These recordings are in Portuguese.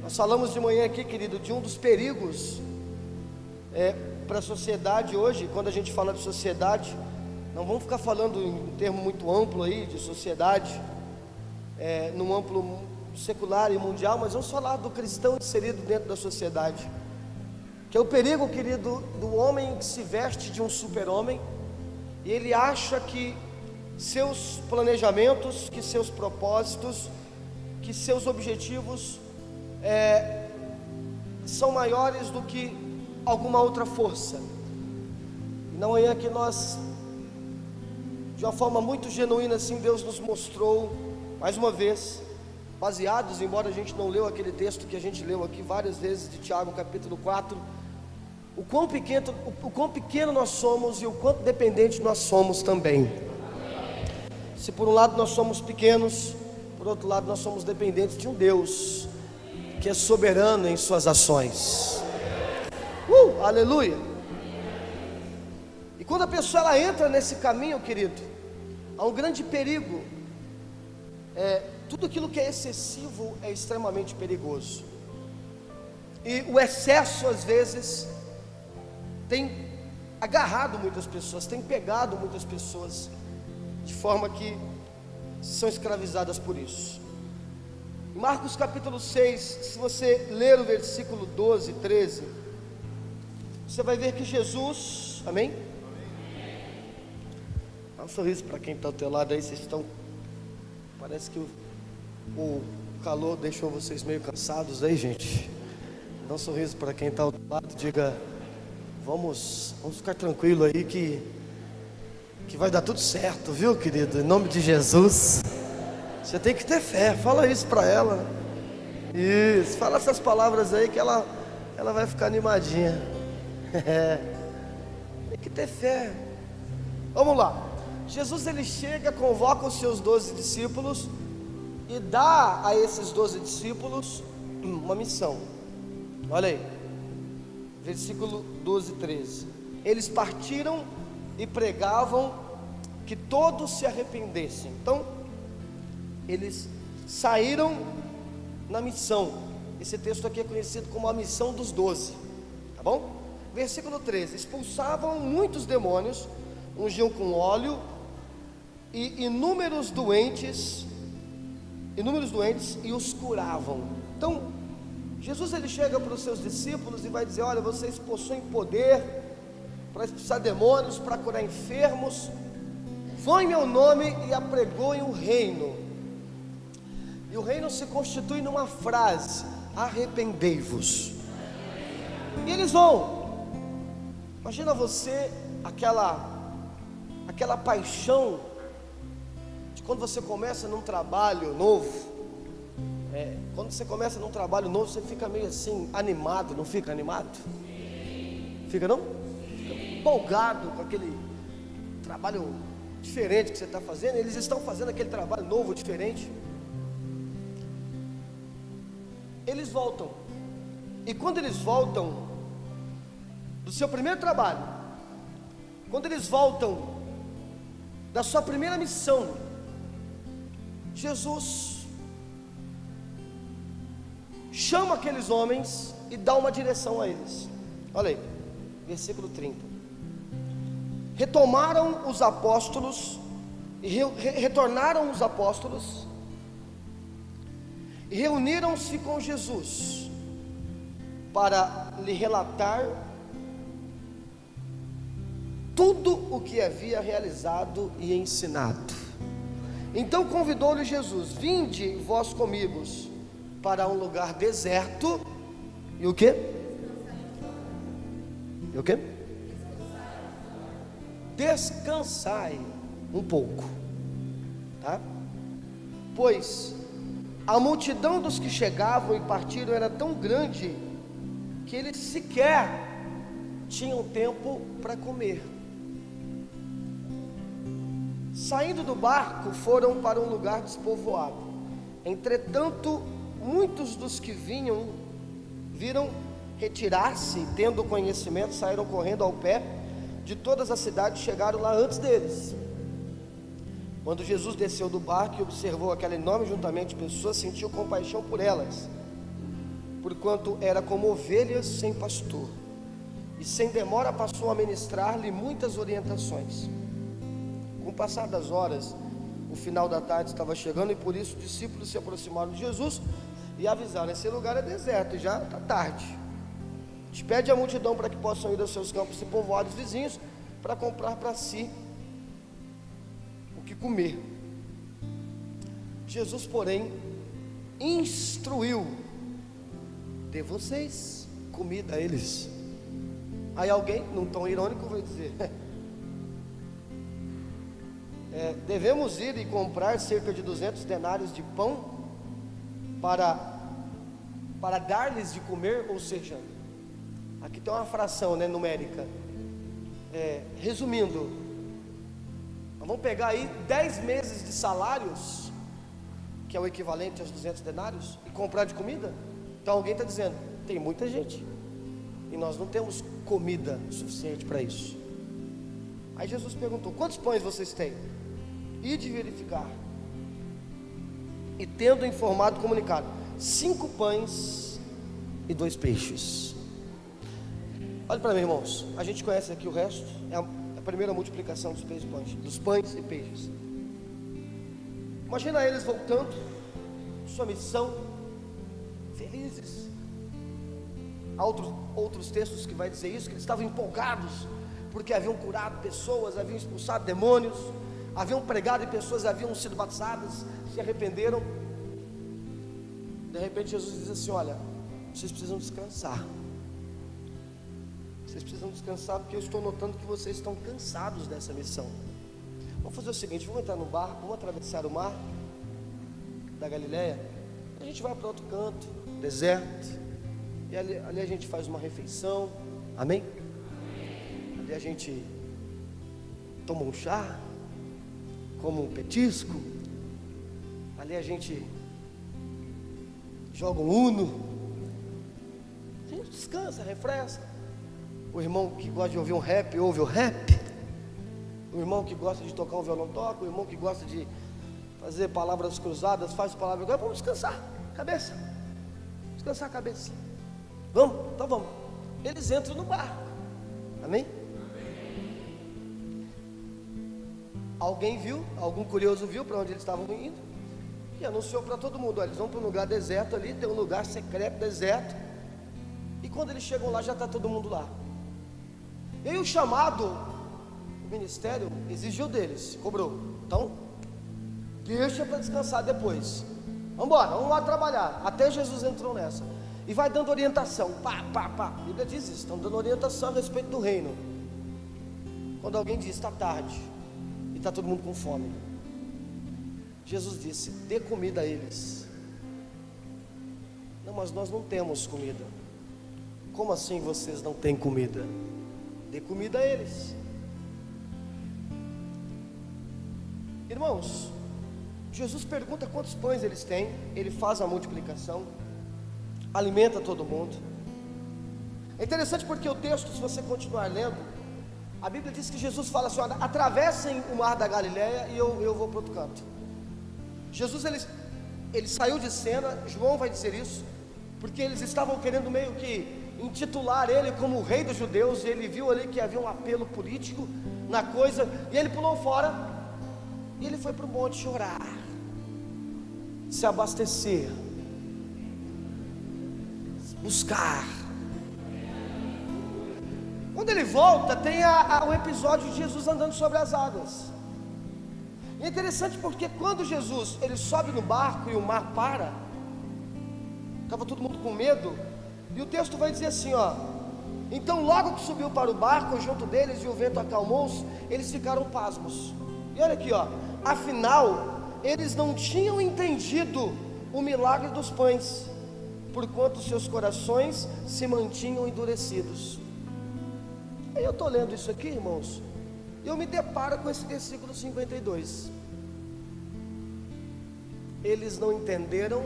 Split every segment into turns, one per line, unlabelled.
Nós falamos de manhã aqui, querido, de um dos perigos para a sociedade hoje. Quando a gente fala de sociedade, não vamos ficar falando em um termo muito amplo aí, de sociedade, num amplo secular e mundial, mas vamos falar do cristão inserido dentro da sociedade, que é o perigo, querido, do homem que se veste de um super-homem, e ele acha que seus planejamentos, que seus propósitos, que seus objetivos são maiores do que alguma outra força. E na manhã que nós, de uma forma muito genuína assim, Deus nos mostrou, mais uma vez, baseados, embora a gente não leu aquele texto que a gente leu aqui várias vezes, de Tiago capítulo 4, o quão pequeno nós somos e o quanto dependente nós somos também. Se por um lado nós somos pequenos, por outro lado nós somos dependentes de um Deus que é soberano em suas ações. Aleluia! E quando a pessoa ela entra nesse caminho, querido, há um grande perigo. Tudo aquilo que é excessivo é extremamente perigoso. E o excesso às vezes tem agarrado muitas pessoas, tem pegado muitas pessoas, de forma que são escravizadas por isso. Em Marcos capítulo 6, se você ler o versículo 12 e 13, você vai ver que Jesus, amém? Dá um sorriso para quem está ao teu lado aí, vocês estão, parece que o calor deixou vocês meio cansados aí, gente. Dá um sorriso para quem está ao teu lado, diga: vamos ficar tranquilo aí que vai dar tudo certo, viu, querido? Em nome de Jesus. Você tem que ter fé, fala isso para ela. Isso, fala essas palavras aí que ela vai ficar animadinha. Tem que ter fé. Vamos lá. Jesus ele chega, convoca os seus 12 discípulos e dá a esses 12 discípulos uma missão. Olha aí, versículo 12 e 13. Eles partiram e pregavam que todos se arrependessem. Então, eles saíram na missão. Esse texto aqui é conhecido como a missão dos 12, tá bom? Versículo 13: expulsavam muitos demônios, ungiam com óleo, e inúmeros doentes e os curavam. Então, Jesus ele chega para os seus discípulos e vai dizer: olha, vocês possuem poder para expulsar demônios, para curar enfermos, vão em meu nome e apregoem o reino. E o reino se constitui numa frase: arrependei-vos. E eles vão. Imagina você, aquela paixão de quando você começa num trabalho novo. Quando você começa num trabalho novo, você fica meio assim, animado, não fica animado? Fica não? Fica empolgado com aquele trabalho diferente que você está fazendo. Eles estão fazendo aquele trabalho novo, diferente. Eles voltam, e quando eles voltam do seu primeiro trabalho, quando eles voltam da sua primeira missão, Jesus chama aqueles homens e dá uma direção a eles. Olha aí, versículo 30. Retornaram os apóstolos e reuniram-se com Jesus para lhe relatar tudo o que havia realizado e ensinado. Então convidou-lhe Jesus: vinde vós comigo para um lugar deserto, e o quê? E o quê? Descansai um pouco, tá? Pois a multidão dos que chegavam e partiram era tão grande que eles sequer tinham tempo para comer. Saindo do barco, foram para um lugar despovoado. Entretanto, muitos dos que viram retirar-se, tendo conhecimento, saíram correndo ao pé de todas as cidades, chegaram lá antes deles. Quando Jesus desceu do barco e observou aquela enorme juntamento de pessoas, sentiu compaixão por elas, porquanto era como ovelhas sem pastor, e sem demora passou a ministrar-lhe muitas orientações. Com o passar das horas, o final da tarde estava chegando, e por isso os discípulos se aproximaram de Jesus e avisaram: esse lugar é deserto e já está tarde. Despede a multidão para que possam ir aos seus campos e povoados vizinhos para comprar para si o que comer. Jesus, porém, instruiu: dê vocês comida a eles. Aí alguém, num tom irônico, vai dizer: devemos ir e comprar cerca de 200 denários de pão para dar-lhes de comer. Ou seja, aqui tem uma fração, numérica. Resumindo, vamos pegar aí 10 meses de salários, que é o equivalente aos 200 denários, e comprar de comida. Então alguém está dizendo: tem muita gente e nós não temos comida suficiente para isso. Aí Jesus perguntou: quantos pães vocês têm? Ide verificar. E tendo informado, comunicado: 5 pães e 2 peixes. Olha para mim, irmãos, a gente conhece aqui o resto, é a primeira multiplicação dos pães e peixes. Imagina eles voltando, sua missão, felizes. Há outros textos que vai dizer isso, que eles estavam empolgados, porque haviam curado pessoas, haviam expulsado demônios, haviam pregado e pessoas haviam sido batizadas, se arrependeram. De repente Jesus diz assim: olha, vocês precisam descansar. Vocês precisam descansar, porque eu estou notando que vocês estão cansados dessa missão. Vamos fazer o seguinte: vamos entrar no barco, vamos atravessar o mar da Galileia, a gente vai para outro canto, deserto, e ali a gente faz uma refeição, amém? Ali a gente toma um chá, come um petisco, ali a gente joga um uno, a gente descansa, refresca. O irmão que gosta de ouvir um rap, ouve o rap. O irmão que gosta de tocar um violão, toca. O irmão que gosta de fazer palavras cruzadas, faz palavras cruzadas. Vamos descansar a cabeça. Descansar a cabeça. Vamos? Então vamos. Eles entram no barco. Amém? Alguém viu, algum curioso viu para onde eles estavam indo e anunciou para todo mundo: olha, eles vão para um lugar deserto ali, tem um lugar secreto, deserto. E quando eles chegam lá, já está todo mundo lá. E aí o chamado, o ministério exigiu deles, cobrou. Então, deixa para descansar depois. Vamos embora, vamos lá trabalhar. Até Jesus entrou nessa. E vai dando orientação. Pá. A Bíblia diz isso, estão dando orientação a respeito do reino. Quando alguém diz: está tarde e está todo mundo com fome, Jesus disse: dê comida a eles. Não, mas nós não temos comida. Como assim vocês não têm comida? Dê comida a eles. Irmãos, Jesus pergunta quantos pães eles têm, ele faz a multiplicação, alimenta todo mundo. É interessante porque o texto, se você continuar lendo, a Bíblia diz que Jesus fala assim: olha, atravessem o mar da Galileia e eu vou para outro canto. Jesus ele saiu de cena, João vai dizer isso, porque eles estavam querendo meio que intitular ele como o rei dos judeus, e ele viu ali que havia um apelo político na coisa, e ele pulou fora, e ele foi para o monte chorar, se abastecer, buscar. Quando ele volta, tem o episódio de Jesus andando sobre as águas. E é interessante porque quando Jesus ele sobe no barco e o mar para, estava todo mundo com medo. E o texto vai dizer assim, ó: então logo que subiu para o barco junto deles e o vento acalmou-se, eles ficaram pasmos. E olha aqui, ó, afinal eles não tinham entendido o milagre dos pães, porquanto seus corações se mantinham endurecidos. Aí eu estou lendo isso aqui, irmãos, e eu me deparo com esse versículo 52. Eles não entenderam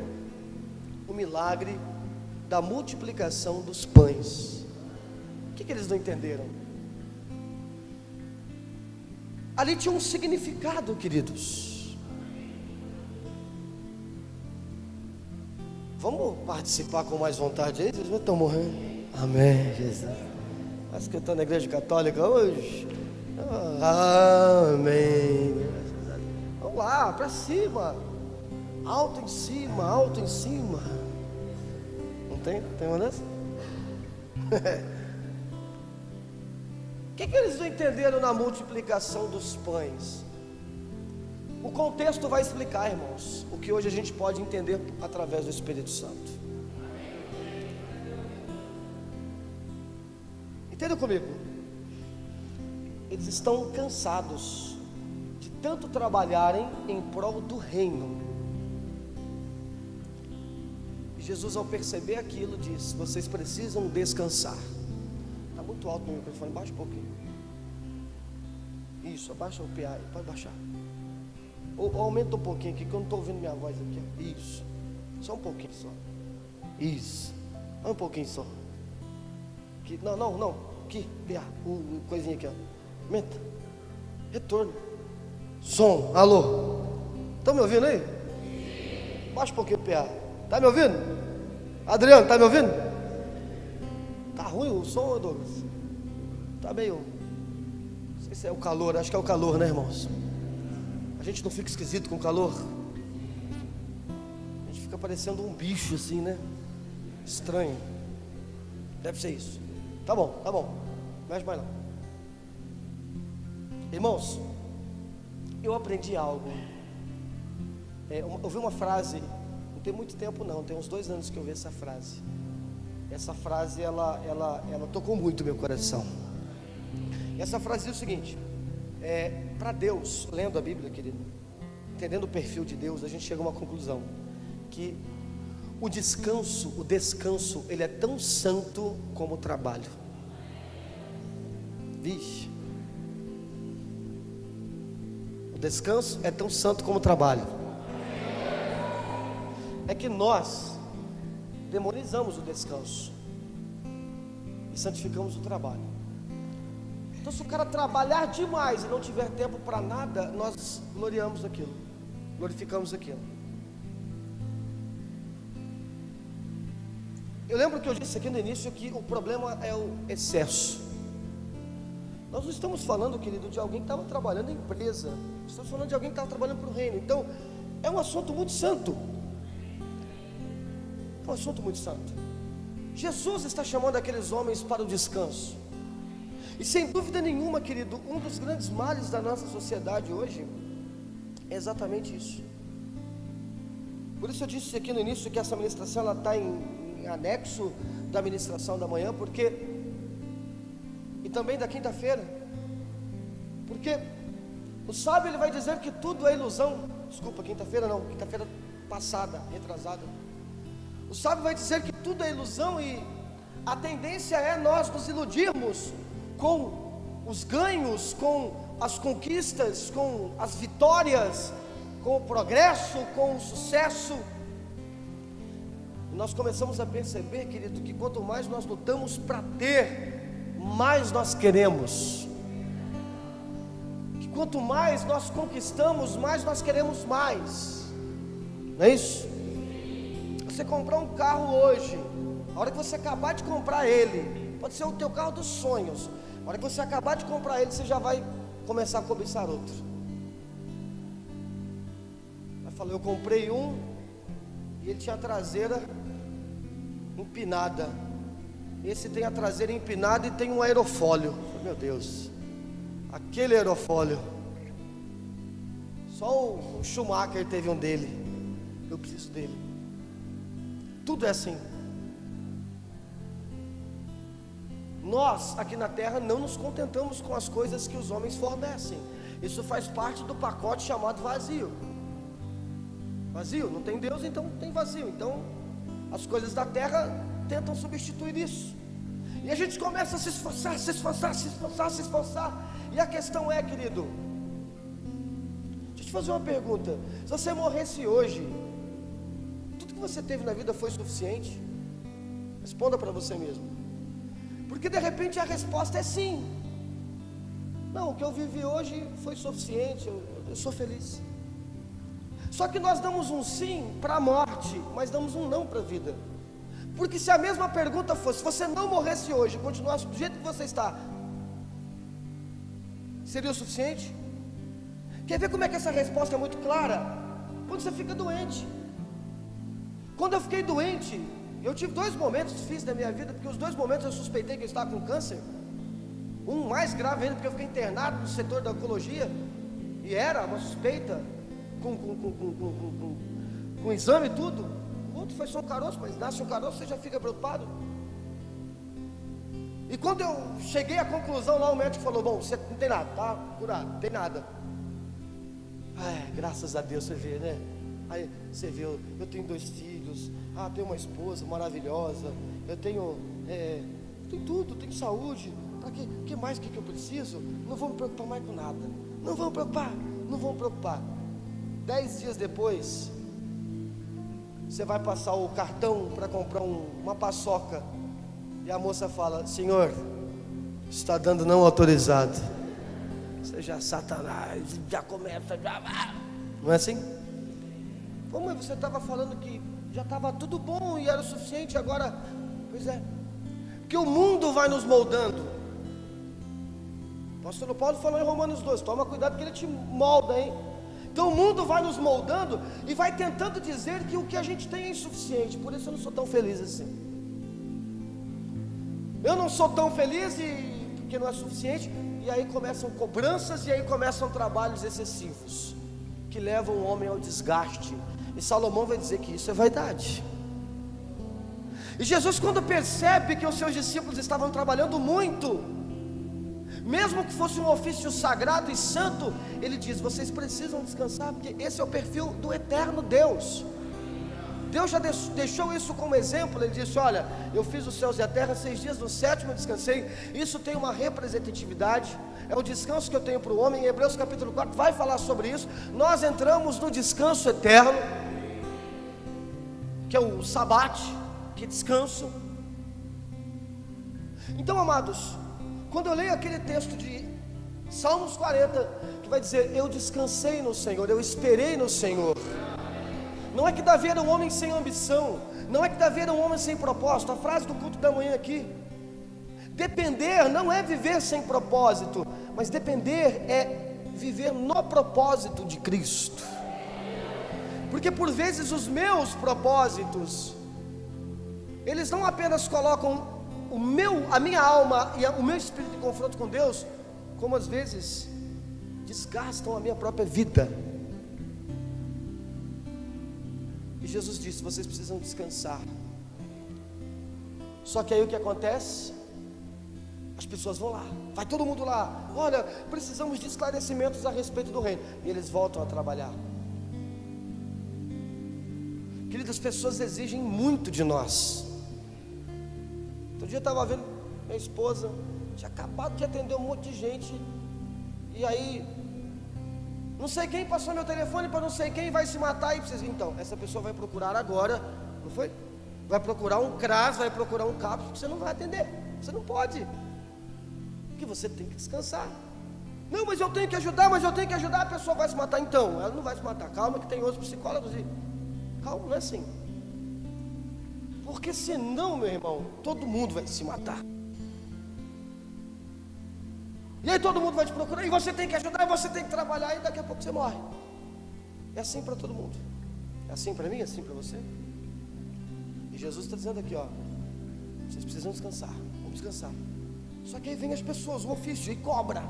o milagre da multiplicação dos pães. O que eles não entenderam? Ali tinha um significado, queridos. Vamos participar com mais vontade aí? Vocês não estão morrendo? Amém, Jesus. Acho que eu estou na igreja católica hoje. Amém. Vamos lá, para cima. Alto em cima, alto em cima. Não tem? Tem uma dessa? O que eles não entenderam na multiplicação dos pães? O contexto vai explicar, irmãos, o que hoje a gente pode entender através do Espírito Santo. Entenda comigo. Eles estão cansados de tanto trabalharem em prol do reino. E Jesus, ao perceber aquilo, disse: vocês precisam descansar. Está muito alto no microfone, baixa um pouquinho. Isso, abaixa o PA, pode baixar. Ou aumenta um pouquinho aqui, que eu não estou ouvindo minha voz aqui. Isso, só um pouquinho só. Isso, um pouquinho só. Aqui, não, aqui, PA, o coisinha aqui, ó. Aumenta, retorno. Som, alô. Estão me ouvindo aí? Baixa um pouquinho o PA. Está me ouvindo? Adriano, está me ouvindo? Está ruim o som, Douglas? Está meio... Não sei se é o calor, acho que é o calor, né, irmãos? A gente não fica esquisito com o calor? A gente fica parecendo um bicho assim, né? Estranho. Deve ser isso. Tá bom. Mexe mais não. Irmãos, eu aprendi algo. Eu ouvi uma frase, não tem muito tempo não, tem uns 2 anos que eu ouvi essa frase. Essa frase, ela tocou muito meu coração. E essa frase diz o seguinte: para Deus, lendo a Bíblia, querido, entendendo o perfil de Deus, a gente chega a uma conclusão, que o descanso, ele é tão santo como o trabalho. Vixe. O descanso é tão santo como o trabalho. É que nós demonizamos o descanso e santificamos o trabalho. Então, se o cara trabalhar demais e não tiver tempo para nada, nós glorificamos aquilo. Eu lembro que eu disse aqui no início que o problema é o excesso. Nós não estamos falando, querido, de alguém que estava trabalhando em empresa. Estamos falando de alguém que estava trabalhando para o reino. Então, é um assunto muito santo. Jesus está chamando aqueles homens para o descanso. E sem dúvida nenhuma, querido, um dos grandes males da nossa sociedade hoje é exatamente isso. Por isso eu disse aqui no início que essa ministração ela está em anexo da ministração da manhã, e também da quinta-feira, porque o sábio ele vai dizer que tudo é ilusão. Desculpa, quinta-feira passada, retrasada. O sábio vai dizer que tudo é ilusão, e a tendência é nós nos iludirmos com os ganhos, com as conquistas, com as vitórias, com o progresso, com o sucesso. E nós começamos a perceber, querido, que quanto mais nós lutamos para ter, mais nós queremos. Que quanto mais nós conquistamos, mais nós queremos mais. Não é isso? Você comprar um carro hoje, a hora que você acabar de comprar ele, pode ser o teu carro dos sonhos, a hora que você acabar de comprar ele, você já vai começar a cobiçar outro. Vai falar: eu comprei um e ele tinha a traseira empinada. Esse tem a traseira empinada e tem um aerofólio. Meu Deus, aquele aerofólio, só o Schumacher teve um dele. Eu preciso dele. Tudo é assim. Nós aqui na terra não nos contentamos com as coisas que os homens fornecem. Isso faz parte do pacote chamado vazio. Vazio, não tem Deus, então tem vazio. Então as coisas da terra tentam substituir isso. E a gente começa a se esforçar. E a questão é, querido, deixa eu te fazer uma pergunta: se você morresse hoje, tudo que você teve na vida foi suficiente? Responda para você mesmo. Porque de repente a resposta é sim. Não, o que eu vivi hoje foi suficiente, eu sou feliz. Só que nós damos um sim para a morte, mas damos um não para a vida. Porque se a mesma pergunta fosse, se você não morresse hoje, continuasse do jeito que você está, seria o suficiente? Quer ver como é que essa resposta é muito clara? Quando você fica doente. Quando eu fiquei doente, eu tive 2 momentos difíceis da minha vida, porque os 2 momentos eu suspeitei que eu estava com câncer. Um mais grave ainda, porque eu fiquei internado no setor da oncologia, e era uma suspeita, com exame e tudo. O outro foi só um caroço, mas nasce um caroço, você já fica preocupado. E quando eu cheguei à conclusão lá, o médico falou: bom, você não tem nada, tá curado, não tem nada. Graças a Deus, você vê, né? Aí você vê, eu tenho 2 filhos, tenho uma esposa maravilhosa, eu tenho tudo, tenho saúde. Para que mais que eu preciso? Não vou me preocupar mais com nada. Não vou me preocupar. 10 dias depois, você vai passar o cartão para comprar uma paçoca, e a moça fala: senhor, está dando não autorizado. Você já, Satanás, já começa, não é assim? Como você estava falando que já estava tudo bom e era o suficiente, agora, pois é, porque o mundo vai nos moldando. O apóstolo Paulo falou em Romanos 12, toma cuidado que ele te molda, hein? Então o mundo vai nos moldando e vai tentando dizer que o que a gente tem é insuficiente. Por isso eu não sou tão feliz assim. Eu não sou tão feliz porque não é suficiente. E aí começam cobranças, e aí começam trabalhos excessivos, que levam o homem ao desgaste. E Salomão vai dizer que isso é vaidade. E Jesus, quando percebe que os seus discípulos estavam trabalhando muito, mesmo que fosse um ofício sagrado e santo, ele diz: vocês precisam descansar, porque esse é o perfil do eterno Deus. Deus já deixou isso como exemplo. Ele disse: olha, eu fiz os céus e a terra, 6 dias, no 7º eu descansei. Isso tem uma representatividade, é o descanso que eu tenho para o homem. Em Hebreus capítulo 4 vai falar sobre isso. Nós entramos no descanso eterno, que é o sabate, que é descanso. Então, amados, quando eu leio aquele texto de Salmos 40, que vai dizer: eu descansei no Senhor, eu esperei no Senhor. Não é que Davi era um homem sem ambição, não é que Davi era um homem sem propósito. A frase do culto da manhã aqui: depender não é viver sem propósito, mas depender é viver no propósito de Cristo. Porque por vezes os meus propósitos, eles não apenas colocam a minha alma e o meu espírito em confronto com Deus, como às vezes desgastam a minha própria vida. E Jesus disse: vocês precisam descansar. Só que aí o que acontece? As pessoas vão lá, vai todo mundo lá: olha, precisamos de esclarecimentos a respeito do reino. E eles voltam a trabalhar. Queridas, as pessoas exigem muito de nós. Outro dia eu estava vendo minha esposa, tinha acabado de atender um monte de gente, e aí não sei quem passou meu telefone para não sei quem, vai se matar. E precisa, então, essa pessoa vai procurar agora, não foi? Vai procurar um CRAS, vai procurar um CAPS, porque você não vai atender, você não pode, porque você tem que descansar. Não, mas eu tenho que ajudar, a pessoa vai se matar. Então, ela não vai se matar, calma que tem outros psicólogos e... calma, não é assim. Porque senão, meu irmão, todo mundo vai se matar. E aí todo mundo vai te procurar, e você tem que ajudar, e você tem que trabalhar, e daqui a pouco você morre. É assim para todo mundo. É assim para mim, é assim para você. E Jesus está dizendo aqui, ó: vocês precisam descansar, vamos descansar. Só que aí vem as pessoas, o ofício, e cobra.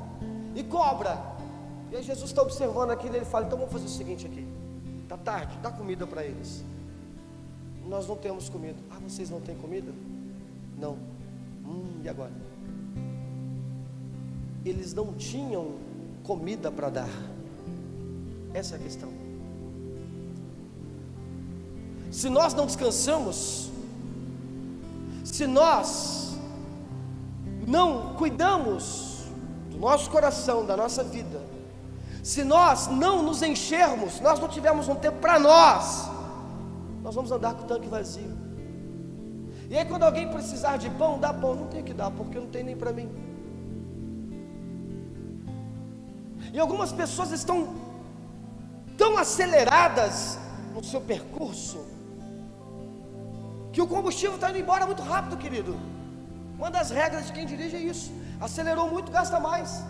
E aí Jesus está observando aquilo, e ele fala: então vamos fazer o seguinte aqui, está tarde, dá comida para eles. Nós não temos comida. Vocês não têm comida? Não. E agora? Eles não tinham comida para dar. Essa é a questão. Se nós não descansamos, se nós não cuidamos do nosso coração, da nossa vida, se nós não nos enchermos, nós não tivermos um tempo para nós vamos andar com o tanque vazio. E aí quando alguém precisar de pão, dá pão. Não tem que dar, porque não tem nem para mim. E algumas pessoas estão tão aceleradas no seu percurso, que o combustível está indo embora muito rápido, querido. Uma das regras de quem dirige é isso: acelerou muito, gasta mais.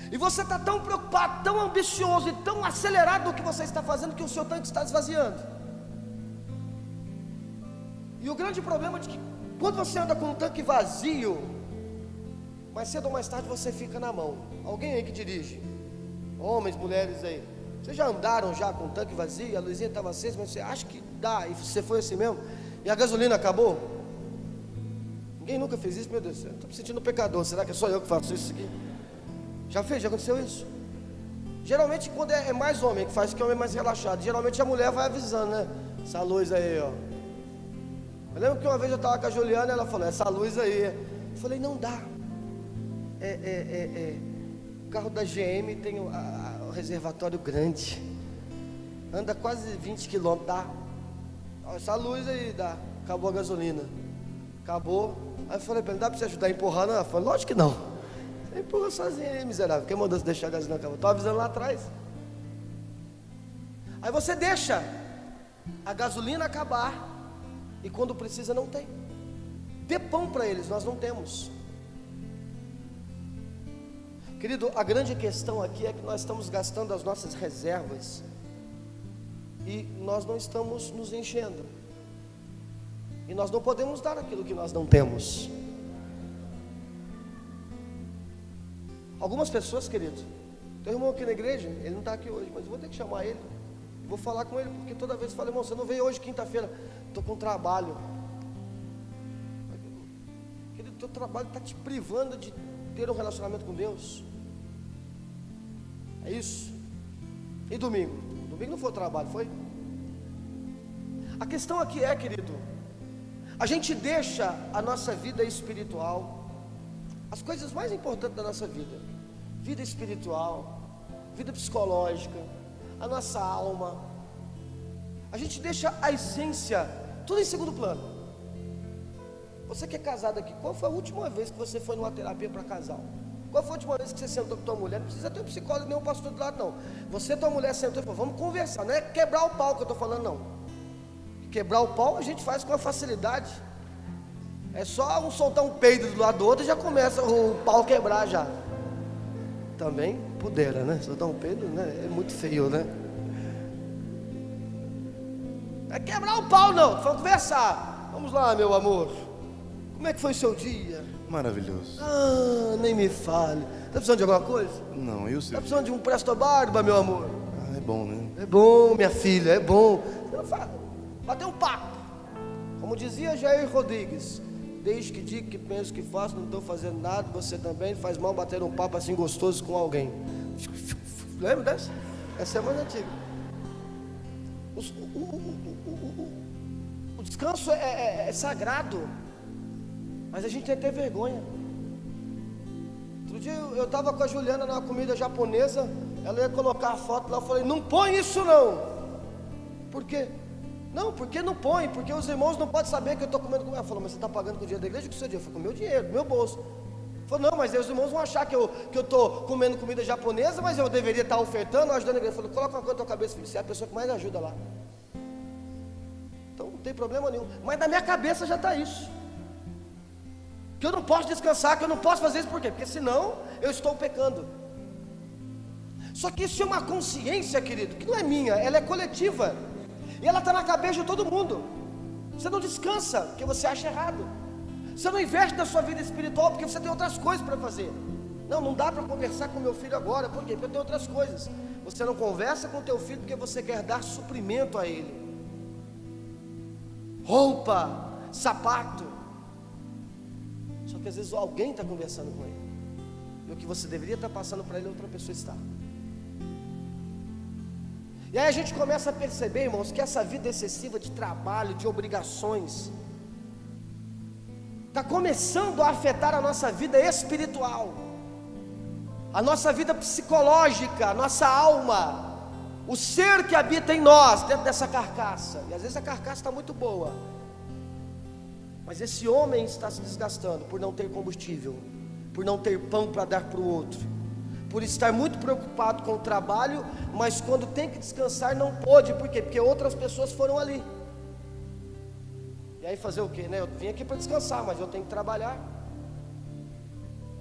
E você está tão preocupado, tão ambicioso e tão acelerado no que você está fazendo, que o seu tanque está esvaziando. E o grande problema é que quando você anda com um tanque vazio, mais cedo ou mais tarde você fica na mão. Alguém aí que dirige, homens, mulheres aí, vocês já andaram já com o tanque vazio, a luzinha estava acesa, mas você acha que dá, e você foi assim mesmo, e a gasolina acabou? Ninguém nunca fez isso, meu Deus do céu, estou me sentindo pecador, será que é só eu que faço isso aqui? Já fez? Já aconteceu isso? Geralmente quando é mais homem que faz, que é homem mais relaxado, geralmente a mulher vai avisando, né? Essa luz aí, ó. Eu lembro que uma vez eu estava com a Juliana, ela falou, essa luz aí. Eu falei, não dá. O carro da GM tem o reservatório grande, anda quase 20 km, dá. Essa luz aí dá. Acabou a gasolina. Acabou. Aí eu falei para ele, dá para você ajudar a empurrar? Não, ela falou, lógico que não. Você empurra sozinho aí, miserável. Quem mandou você deixar a gasolina acabar? Estou avisando lá atrás. Aí você deixa a gasolina acabar, e quando precisa não tem. Dê pão para eles, nós não temos. Querido, a grande questão aqui é que nós estamos gastando as nossas reservas e nós não estamos nos enchendo. E nós não podemos dar aquilo que nós não temos. Algumas pessoas, querido, tem um irmão aqui na igreja, ele não está aqui hoje, mas eu vou ter que chamar ele. Vou falar com ele, porque toda vez eu falo, irmão, você não veio hoje quinta-feira, estou com trabalho. Querido, teu trabalho está te privando de ter um relacionamento com Deus. É isso. E domingo? Domingo não foi trabalho, foi? A questão aqui é, querido, a gente deixa a nossa vida espiritual, as coisas mais importantes da nossa vida, vida espiritual, vida psicológica, a nossa alma, a gente deixa a essência tudo em segundo plano. Você que é casado aqui, qual foi a última vez que você foi numa terapia para casal? Qual foi a última vez que você sentou com tua mulher? Não precisa ter um psicólogo nem um pastor do lado, não. Você e tua mulher sentou e falou, vamos conversar. Não é quebrar o pau que eu estou falando, não. Quebrar o pau a gente faz com a facilidade. É só um soltar um peido do lado do outro e já começa o pau quebrar já. Também pudera, né? Soltar um peido, né? É muito feio, né? É quebrar o pau, não. Vamos conversar. Vamos lá, meu amor. Como é que foi o seu dia?
Maravilhoso.
Ah, nem me fale. Tá precisando de alguma coisa?
Não, eu sei.
Tá precisando de um presto barba, meu amor?
Ah, é bom, né?
É bom, minha filha, é bom. Bater um papo. Como dizia Jair Rodrigues, desde que digo, que penso, que faço, não estou fazendo nada, você também faz mal bater um papo assim gostoso com alguém. Lembra dessa? Essa é mais antiga. O descanso é sagrado, mas a gente tem que ter vergonha. Outro dia eu estava com a Juliana numa comida japonesa, ela ia colocar a foto lá, eu falei, não põe isso não. Por quê? Não, porque não põe, porque os irmãos não podem saber que eu estou comendo comida. Ela falou, mas você está pagando com o dinheiro da igreja ou com o seu dinheiro? Eu falei, com o meu dinheiro, do meu bolso. Falou, não, mas aí os irmãos vão achar que eu estou comendo comida japonesa, mas eu deveria estar ofertando, ajudando a igreja. Falou, coloca uma coisa na tua cabeça, filho, você é a pessoa que mais ajuda lá. Então não tem problema nenhum. Mas na minha cabeça já está isso. Que eu não posso descansar, que eu não posso fazer isso, por quê? Porque senão eu estou pecando. Só que isso é uma consciência, querido, que não é minha, ela é coletiva. E ela está na cabeça de todo mundo. Você não descansa porque você acha errado. Você não investe na sua vida espiritual porque você tem outras coisas para fazer. Não dá para conversar com meu filho agora. Por quê? Porque eu tenho outras coisas. Você não conversa com teu filho porque você quer dar suprimento a ele. Roupa, sapato. Só que às vezes alguém está conversando com ele. E o que você deveria estar passando para ele, outra pessoa está. E aí a gente começa a perceber, irmãos, que essa vida excessiva de trabalho, de obrigações, está começando a afetar a nossa vida espiritual, a nossa vida psicológica, a nossa alma, o ser que habita em nós, dentro dessa carcaça. E às vezes a carcaça está muito boa, mas esse homem está se desgastando por não ter combustível, por não ter pão para dar para o outro, por estar muito preocupado com o trabalho, mas quando tem que descansar não pôde. Por quê? Porque outras pessoas foram ali. E aí fazer o quê, né? Eu vim aqui para descansar, mas eu tenho que trabalhar.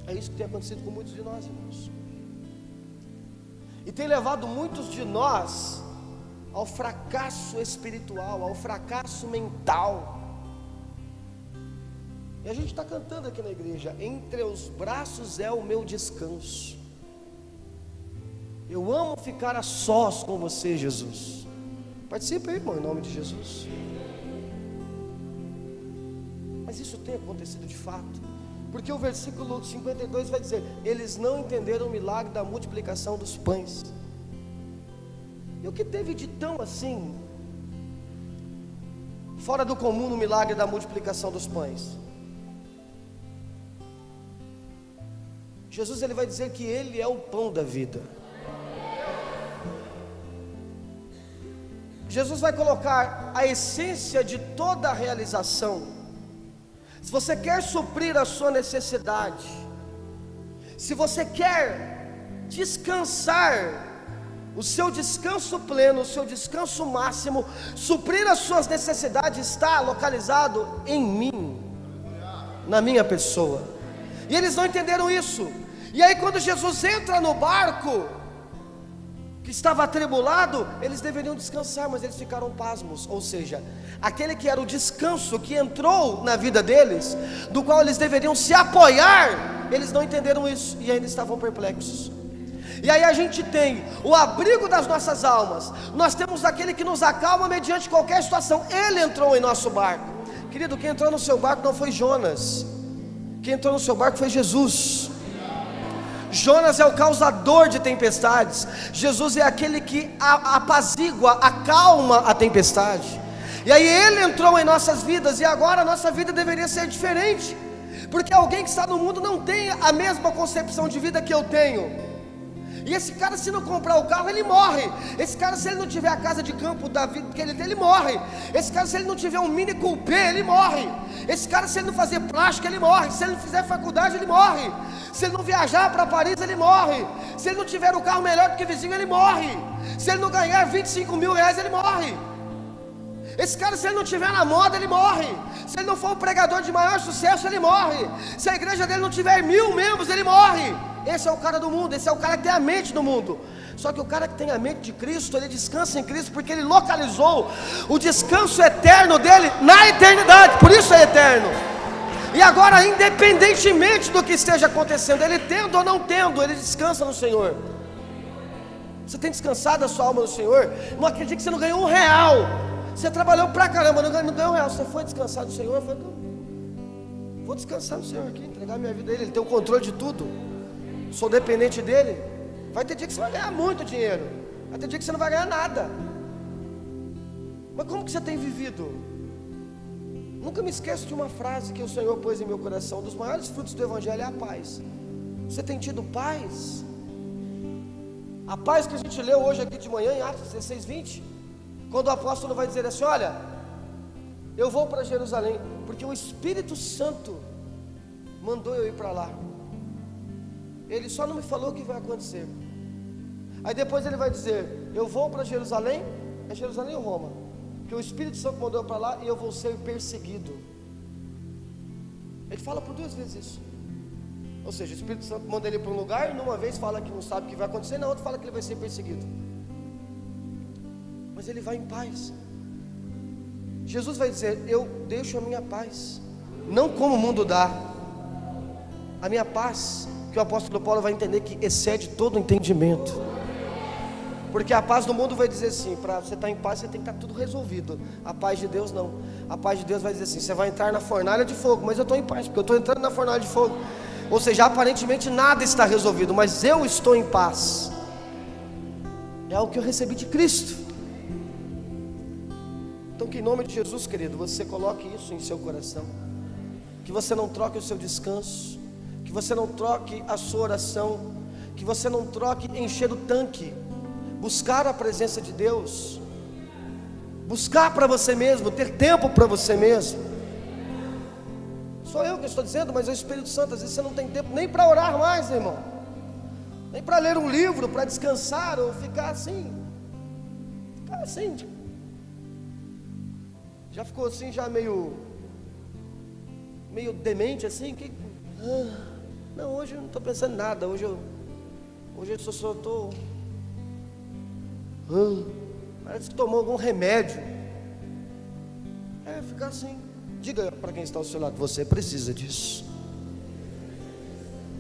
É isso que tem acontecido com muitos de nós, irmãos. E tem levado muitos de nós ao fracasso espiritual, ao fracasso mental. E a gente está cantando aqui na igreja: entre os braços é o meu descanso. Eu amo ficar a sós com você, Jesus. Participe aí, irmão, em nome de Jesus. Mas isso tem acontecido de fato, porque o versículo 52 vai dizer: eles não entenderam o milagre da multiplicação dos pães. E o que teve de tão assim fora do comum no milagre da multiplicação dos pães? Jesus, ele vai dizer que ele é o pão da vida. Jesus vai colocar a essência de toda a realização. Se você quer suprir a sua necessidade, se você quer descansar, o seu descanso pleno, o seu descanso máximo, suprir as suas necessidades, está localizado em mim, na minha pessoa. E eles não entenderam isso. E aí quando Jesus entra no barco, que estava atribulado, eles deveriam descansar, mas eles ficaram pasmos. Ou seja, aquele que era o descanso que entrou na vida deles, do qual eles deveriam se apoiar, eles não entenderam isso e ainda estavam perplexos. E aí a gente tem o abrigo das nossas almas, nós temos aquele que nos acalma mediante qualquer situação. Ele entrou em nosso barco. Querido, quem entrou no seu barco não foi Jonas, quem entrou no seu barco foi Jesus. Jonas é o causador de tempestades, Jesus é aquele que apazigua, acalma a tempestade. E aí ele entrou em nossas vidas, e agora a nossa vida deveria ser diferente, porque alguém que está no mundo não tem a mesma concepção de vida que eu tenho. E esse cara, se não comprar o carro, ele morre. Esse cara, se ele não tiver a casa de campo da vida que ele tem, ele morre. Esse cara, se ele não tiver um mini coupé, ele morre. Esse cara, se ele não fazer plástica, ele morre. Se ele não fizer faculdade, ele morre. Se ele não viajar para Paris, ele morre. Se ele não tiver o carro melhor do que o vizinho, ele morre. Se ele não ganhar 25 mil reais, ele morre. Esse cara, se ele não tiver na moda, ele morre. Se ele não for o pregador de maior sucesso, ele morre. Se a igreja dele não tiver 1000 membros, ele morre. Esse é o cara do mundo, esse é o cara que tem a mente do mundo. Só que o cara que tem a mente de Cristo, ele descansa em Cristo, porque ele localizou o descanso eterno dele na eternidade, por isso é eterno. E agora, independentemente do que esteja acontecendo, ele tendo ou não tendo, ele descansa no Senhor. Você tem descansado a sua alma no Senhor? Não acredite que você não ganhou R$1. Você trabalhou pra caramba, não ganhou R$1. Você foi descansar no Senhor? Falei, vou descansar no Senhor aqui, entregar minha vida a Ele. Ele tem o controle de tudo. Sou dependente dele. Vai ter dia que você vai ganhar muito dinheiro, vai ter dia que você não vai ganhar nada. Mas como que você tem vivido? Nunca me esqueço de uma frase que o Senhor pôs em meu coração: um dos maiores frutos do Evangelho é a paz. Você tem tido paz? A paz que a gente leu hoje aqui de manhã em Atos 16:20, quando o apóstolo vai dizer assim: olha, eu vou para Jerusalém, porque o Espírito Santo mandou eu ir para lá. Ele só não me falou o que vai acontecer. Aí depois ele vai dizer: eu vou para Jerusalém. É Jerusalém ou Roma? Porque o Espírito Santo mandou eu para lá e eu vou ser perseguido. Ele fala por 2 vezes isso. Ou seja, o Espírito Santo manda ele para um lugar, e numa vez fala que não sabe o que vai acontecer, na outra fala que ele vai ser perseguido. Mas ele vai em paz. Jesus vai dizer: eu deixo a minha paz, não como o mundo dá. A minha paz, que o apóstolo Paulo vai entender que excede todo o entendimento. Porque a paz do mundo vai dizer assim: para você estar em paz, você tem que estar tudo resolvido. A paz de Deus não. A paz de Deus vai dizer assim: você vai entrar na fornalha de fogo, mas eu estou em paz, porque eu estou entrando na fornalha de fogo. Ou seja, aparentemente nada está resolvido, mas eu estou em paz. É o que eu recebi de Cristo. Então que em nome de Jesus, querido, você coloque isso em seu coração. Que você não troque o seu descanso, que você não troque a sua oração, que você não troque encher o tanque, buscar a presença de Deus, buscar para você mesmo, ter tempo para você mesmo. Sou eu que estou dizendo, mas é o Espírito Santo. Às vezes você não tem tempo nem para orar mais, irmão. nem para ler um livro, para descansar ou ficar assim. Ficar assim. Já ficou assim, já meio demente assim. Não, hoje eu não estou pensando em nada. Hoje eu só estou. Parece que tomou algum remédio. Ficar assim. Diga para quem está ao seu lado: você precisa disso.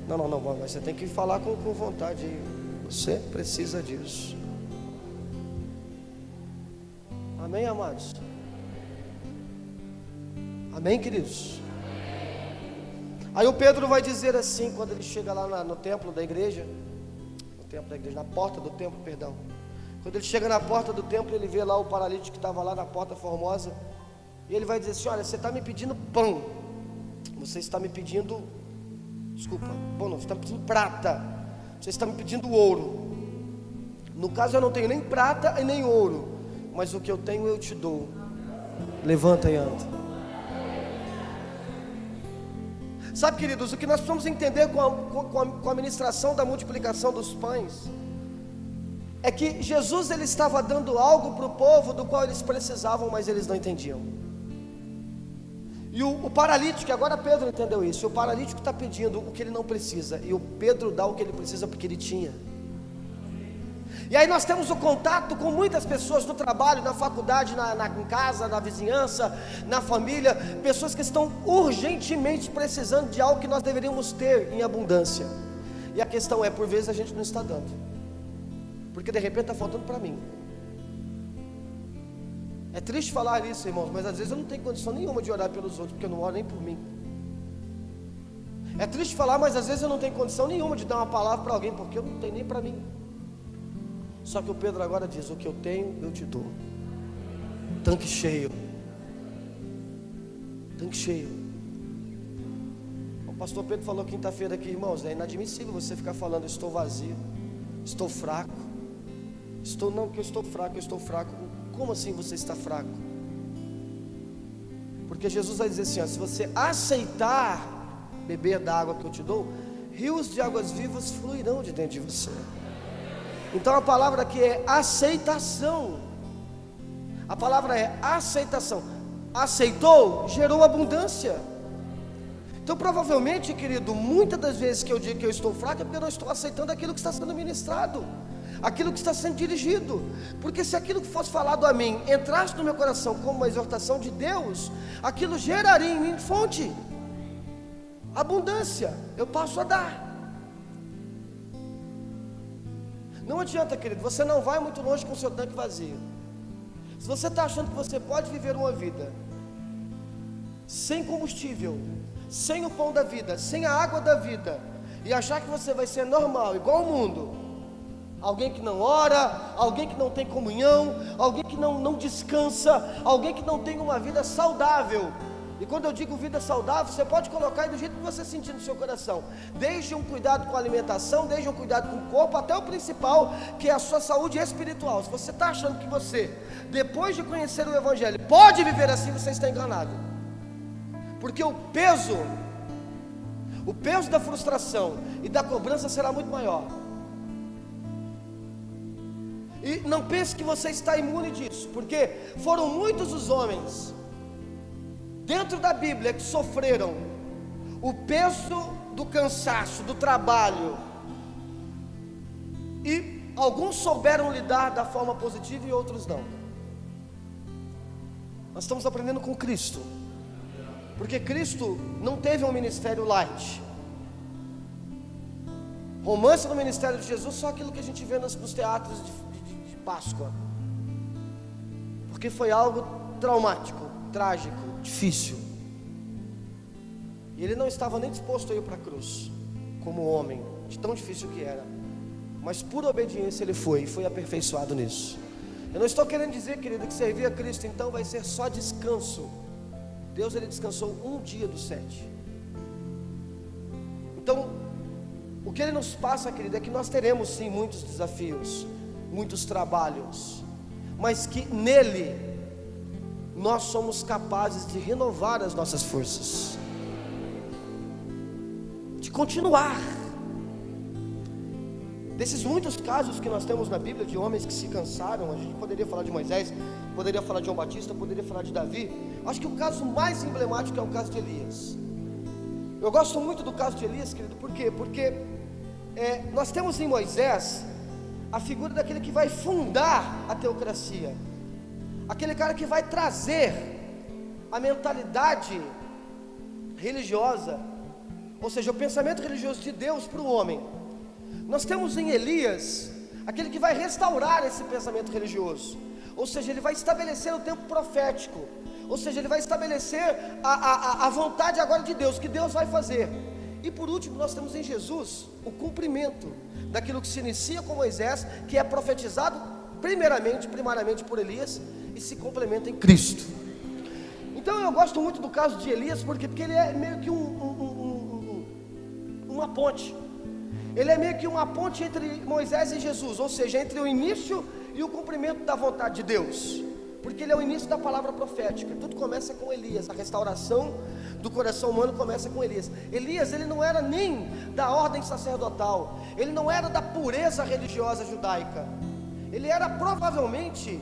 Não, mas você tem que falar com vontade. Você precisa disso. Amém, amados? Amém, queridos? Aí o Pedro vai dizer assim, quando ele chega lá no templo da igreja, na porta do templo, perdão. Quando ele chega na porta do templo, ele vê lá o paralítico que estava lá na porta formosa, e ele vai dizer assim: olha, você está me pedindo pão, você está me pedindo, pão não, você está me pedindo prata, você está me pedindo ouro. No caso eu não tenho nem prata e nem ouro, mas o que eu tenho eu te dou. Levanta e anda. Sabe, queridos, o que nós precisamos entender com a ministração da multiplicação dos pães é que Jesus ele estava dando algo para o povo do qual eles precisavam, mas eles não entendiam. E o paralítico, agora Pedro entendeu isso, o paralítico está pedindo o que ele não precisa, e o Pedro dá o que ele precisa porque ele tinha. E aí nós temos o contato com muitas pessoas no trabalho, na faculdade, em casa, na vizinhança, na família, pessoas que estão urgentemente precisando de algo que nós deveríamos ter em abundância. E a questão é, por vezes a gente não está dando, porque de repente está faltando para mim. É triste falar isso, irmãos, mas às vezes eu não tenho condição nenhuma de orar pelos outros, porque eu não oro nem por mim. É triste falar, mas às vezes eu não tenho condição nenhuma de dar uma palavra para alguém, porque eu não tenho nem para mim. Só que o Pedro agora diz: o que eu tenho eu te dou. Tanque cheio. Tanque cheio. O pastor Pedro falou quinta-feira aqui: irmãos, é inadmissível você ficar falando estou vazio, estou fraco. Não que eu estou fraco, eu estou fraco. Como assim você está fraco? Porque Jesus vai dizer assim: ó, se você aceitar beber da água que eu te dou, rios de águas vivas fluirão de dentro de você. Então a palavra aqui é aceitação. A palavra é aceitação. Aceitou, gerou abundância. Então provavelmente, querido, muitas das vezes que eu digo que eu estou fraco é porque eu não estou aceitando aquilo que está sendo ministrado, aquilo que está sendo dirigido. Porque se aquilo que fosse falado a mim entrasse no meu coração como uma exortação de Deus, aquilo geraria em mim fonte, abundância. Eu passo a dar. Não adianta, querido, você não vai muito longe com o seu tanque vazio. Se você está achando que você pode viver uma vida sem combustível, sem o pão da vida, sem a água da vida, e achar que você vai ser normal, igual ao mundo, alguém que não ora, alguém que não tem comunhão, alguém que não descansa, alguém que não tem uma vida saudável. E quando eu digo vida saudável, você pode colocar aí do jeito que você sentir no seu coração, desde um cuidado com a alimentação, desde um cuidado com o corpo, até o principal, que é a sua saúde espiritual. Se você está achando que você, depois de conhecer o Evangelho, pode viver assim, você está enganado. Porque o peso da frustração e da cobrança será muito maior. E não pense que você está imune disso, porque foram muitos os homens dentro da Bíblia que sofreram o peso do cansaço, do trabalho, e alguns souberam lidar da forma positiva e outros não. Nós estamos aprendendo com Cristo, porque Cristo não teve um ministério light. Romance no ministério de Jesus, só aquilo que a gente vê nos teatros de Páscoa, porque foi algo traumático, trágico, difícil. E ele não estava nem disposto a ir para a cruz como homem, de tão difícil que era, mas por obediência ele foi e foi aperfeiçoado nisso. Eu não estou querendo dizer, querido, que servir a Cristo então vai ser só descanso. Deus ele descansou um dia dos 7. Então o que ele nos passa, querido, é que nós teremos sim muitos desafios, muitos trabalhos, mas que nele nós somos capazes de renovar as nossas forças, de continuar. Desses muitos casos que nós temos na Bíblia de homens que se cansaram, a gente poderia falar de Moisés, poderia falar de João Batista, poderia falar de Davi. Acho que o caso mais emblemático é o caso de Elias. Eu gosto muito do caso de Elias, querido, por quê? Porque nós temos em Moisés a figura daquele que vai fundar a teocracia, aquele cara que vai trazer a mentalidade religiosa, ou seja, o pensamento religioso de Deus para o homem. Nós temos em Elias aquele que vai restaurar esse pensamento religioso, ou seja, ele vai estabelecer o tempo profético, ou seja, ele vai estabelecer a vontade agora de Deus, que Deus vai fazer. E por último, nós temos em Jesus o cumprimento daquilo que se inicia com Moisés, que é profetizado primariamente por Elias, e se complementa em Cristo. Então eu gosto muito do caso de Elias, porque ele é meio que uma ponte. Ele é meio que uma ponte entre Moisés e Jesus, ou seja, entre o início e o cumprimento da vontade de Deus, porque ele é o início da palavra profética. Tudo começa com Elias, a restauração do coração humano começa com Elias. Elias, ele não era nem da ordem sacerdotal, ele não era da pureza religiosa judaica, ele era provavelmente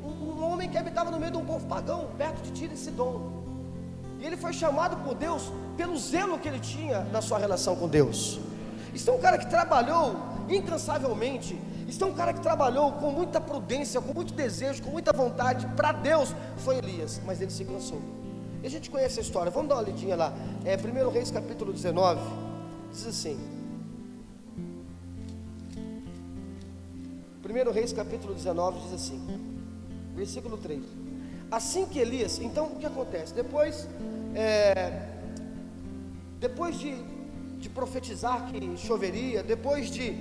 um homem que habitava no meio de um povo pagão, perto de Tiro e Sidom. E ele foi chamado por Deus pelo zelo que ele tinha na sua relação com Deus. Isso é um cara que trabalhou incansavelmente, isso é um cara que trabalhou com muita prudência, com muito desejo, com muita vontade para Deus. Foi Elias, mas ele se cansou. E a gente conhece a história, vamos dar uma lidinha lá. 1 Reis capítulo 19, diz assim. 1 Reis capítulo 19 diz assim, versículo 3. Assim que Elias, então o que acontece? Depois de profetizar que choveria, depois de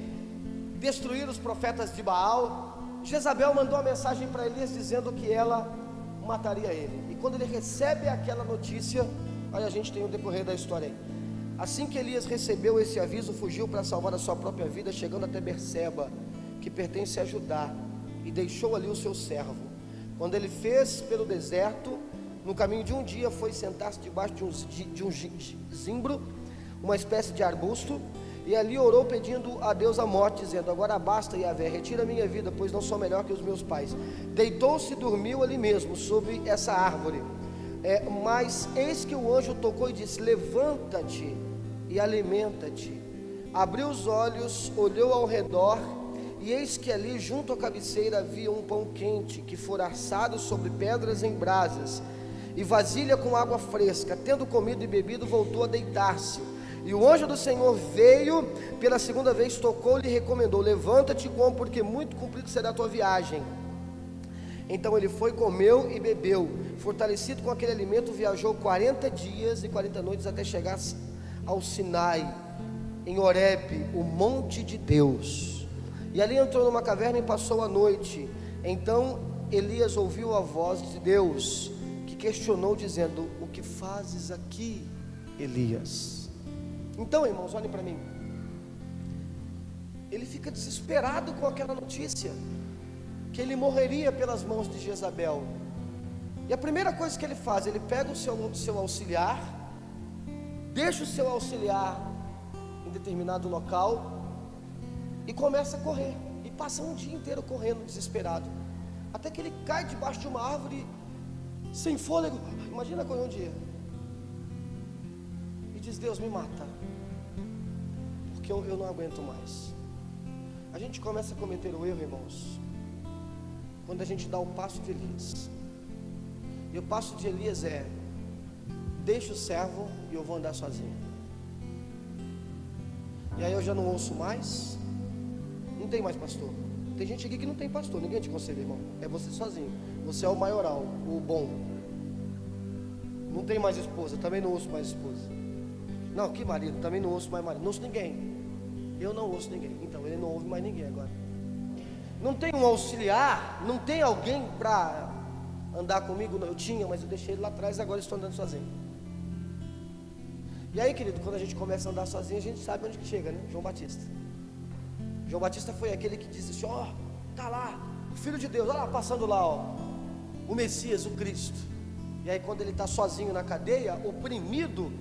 destruir os profetas de Baal, Jezabel mandou uma mensagem para Elias dizendo que ela mataria ele. E quando ele recebe aquela notícia, aí a gente tem o decorrer da história aí. Assim que Elias recebeu esse aviso, fugiu para salvar a sua própria vida, chegando até Berseba, que pertence a Judá, e deixou ali o seu servo. Quando ele fez pelo deserto, no caminho de um dia, foi sentar-se debaixo de um zimbro, uma espécie de arbusto, e ali orou pedindo a Deus a morte, dizendo: agora basta, Yahvé, retira a minha vida, pois não sou melhor que os meus pais. Deitou-se e dormiu ali mesmo, sob essa árvore. Mas eis que o anjo tocou e disse: levanta-te e alimenta-te. Abriu os olhos, olhou ao redor, e eis que ali junto à cabeceira havia um pão quente, que fora assado sobre pedras em brasas, e vasilha com água fresca. Tendo comido e bebido, voltou a deitar-se. E o anjo do Senhor veio pela segunda vez, tocou-lhe e recomendou: levanta-te e come, porque muito cumprido será a tua viagem. Então ele foi, comeu e bebeu. Fortalecido com aquele alimento, viajou 40 dias e 40 noites até chegar ao Sinai, em Horebe, o monte de Deus. E ali entrou numa caverna e passou a noite. Então Elias ouviu a voz de Deus, que questionou, dizendo: o que fazes aqui, Elias? Então, irmãos, olhem para mim. Ele fica desesperado com aquela notícia, que ele morreria pelas mãos de Jezabel. E a primeira coisa que ele faz, ele pega o seu auxiliar, deixa o seu auxiliar em determinado local e começa a correr. E passa um dia inteiro correndo, desesperado, até que ele cai debaixo de uma árvore, sem fôlego. Imagina correr um dia e diz: Deus, me mata, porque eu não aguento mais. A gente começa a cometer o erro, irmãos, quando a gente dá o passo de Elias. E o passo de Elias é: deixa o servo e eu vou andar sozinho. E aí eu já não ouço mais, não tem mais pastor. Tem gente aqui que não tem pastor, ninguém te aconselha, irmão. É você sozinho, você é o maioral, o bom. Não tem mais esposa, também não ouço mais esposa. Não, que marido, também não ouço mais marido. Não ouço ninguém. Eu não ouço ninguém. Então ele não ouve mais ninguém agora. Não tem um auxiliar, não tem alguém para andar comigo. Eu tinha, mas eu deixei ele lá atrás, agora estou andando sozinho. E aí, querido, quando a gente começa a andar sozinho, a gente sabe onde que chega, né? João Batista. João Batista foi aquele que disse assim: ó, tá lá, o Filho de Deus, olha lá, passando lá, ó, o Messias, o Cristo. E aí quando ele está sozinho na cadeia, oprimido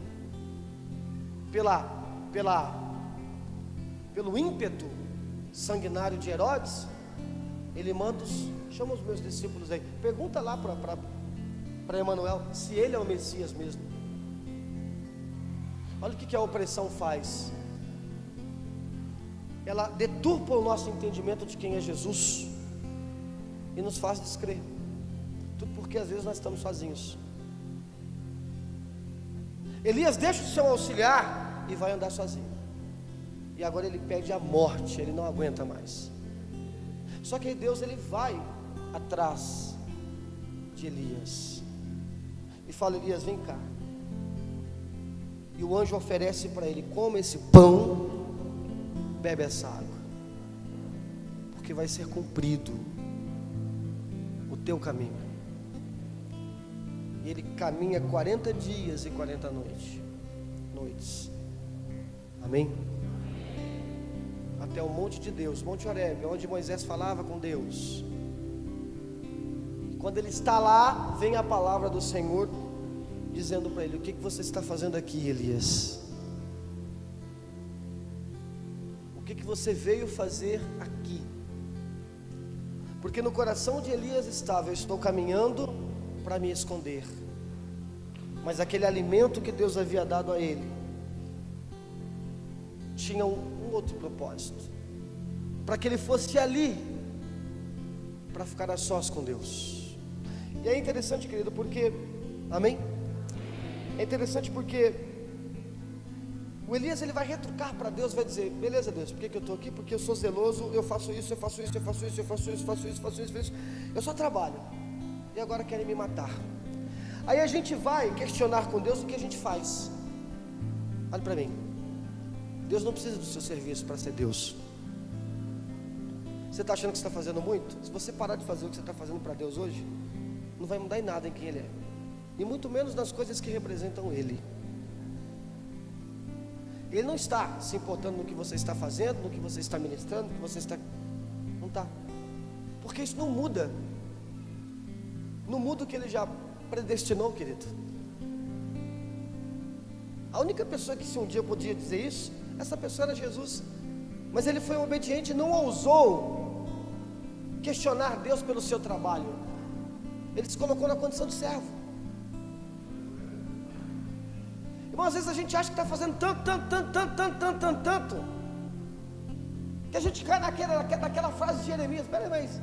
pelo ímpeto sanguinário de Herodes, ele manda chama os meus discípulos aí, pergunta lá para Emanuel se ele é o Messias mesmo. Olha o que a opressão faz. Ela deturpa o nosso entendimento de quem é Jesus e nos faz descrer. Tudo porque às vezes nós estamos sozinhos. Elias deixa o seu auxiliar e vai andar sozinho. E agora ele pede a morte, ele não aguenta mais. Só que aí Deus, ele vai atrás de Elias e fala: Elias, vem cá. E o anjo oferece para ele: come esse pão, bebe essa água, porque vai ser cumprido o teu caminho. E ele caminha 40 dias e 40 noites. Amém? Até o monte de Deus, Monte Horebe, onde Moisés falava com Deus. Quando ele está lá, vem a palavra do Senhor dizendo para ele: o que você está fazendo aqui, Elias? O que você veio fazer aqui? Porque no coração de Elias estava: eu estou caminhando para me esconder. Mas aquele alimento que Deus havia dado a ele tinha um outro propósito, para que ele fosse ali para ficar a sós com Deus. E é interessante, querido, porque, amém? É interessante porque o Elias, ele vai retrucar para Deus, vai dizer: beleza, Deus, por que eu estou aqui? Porque eu sou zeloso, eu faço isso, eu faço isso, eu faço isso, eu faço isso, faço isso, faço isso, faço isso. Eu só trabalho, e agora querem me matar. Aí a gente vai questionar com Deus o que a gente faz. Olha para mim, Deus não precisa do seu serviço para ser Deus. Você está achando que você está fazendo muito? Se você parar de fazer o que você está fazendo para Deus hoje, não vai mudar em nada em quem Ele é, e muito menos nas coisas que representam Ele. Ele não está se importando no que você está fazendo, no que você está ministrando, no que você está... Não está. Porque isso não muda. Não muda o que Ele já predestinou, querido. A única pessoa que se um dia podia dizer isso, essa pessoa era Jesus. Mas ele foi obediente e não ousou questionar Deus pelo seu trabalho. Ele se colocou na condição de servo. Irmão, às vezes a gente acha que está fazendo tanto, que a gente cai naquela frase de Jeremias. Peraí, mas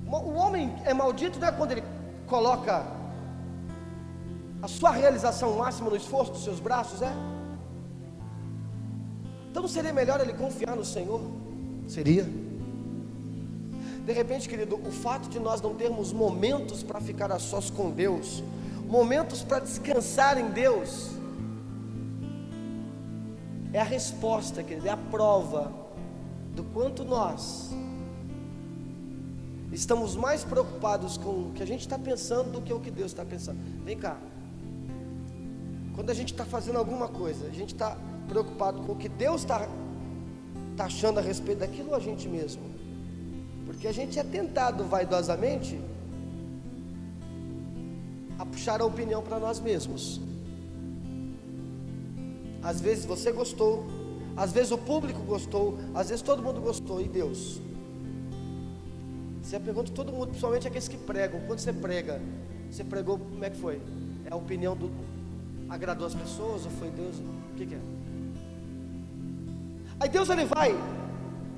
o homem é maldito, não é quando ele coloca a sua realização máxima no esforço dos seus braços, é? Então não seria melhor ele confiar no Senhor? Seria. De repente, querido, o fato de nós não termos momentos para ficar a sós com Deus, momentos para descansar em Deus, é a resposta, querido, é a prova do quanto nós estamos mais preocupados com o que a gente está pensando do que o que Deus está pensando. Vem cá. Quando a gente está fazendo alguma coisa, a gente está preocupado com o que Deus está achando a respeito daquilo, ou a gente mesmo? Porque a gente é tentado vaidosamente a puxar a opinião para nós mesmos. Às vezes você gostou, às vezes o público gostou, às vezes todo mundo gostou, e Deus? Você pergunta todo mundo, principalmente aqueles que pregam. Quando você prega, você pregou, como é que foi? É a opinião do... agradou as pessoas ou foi Deus? O que é? Aí Deus, ele vai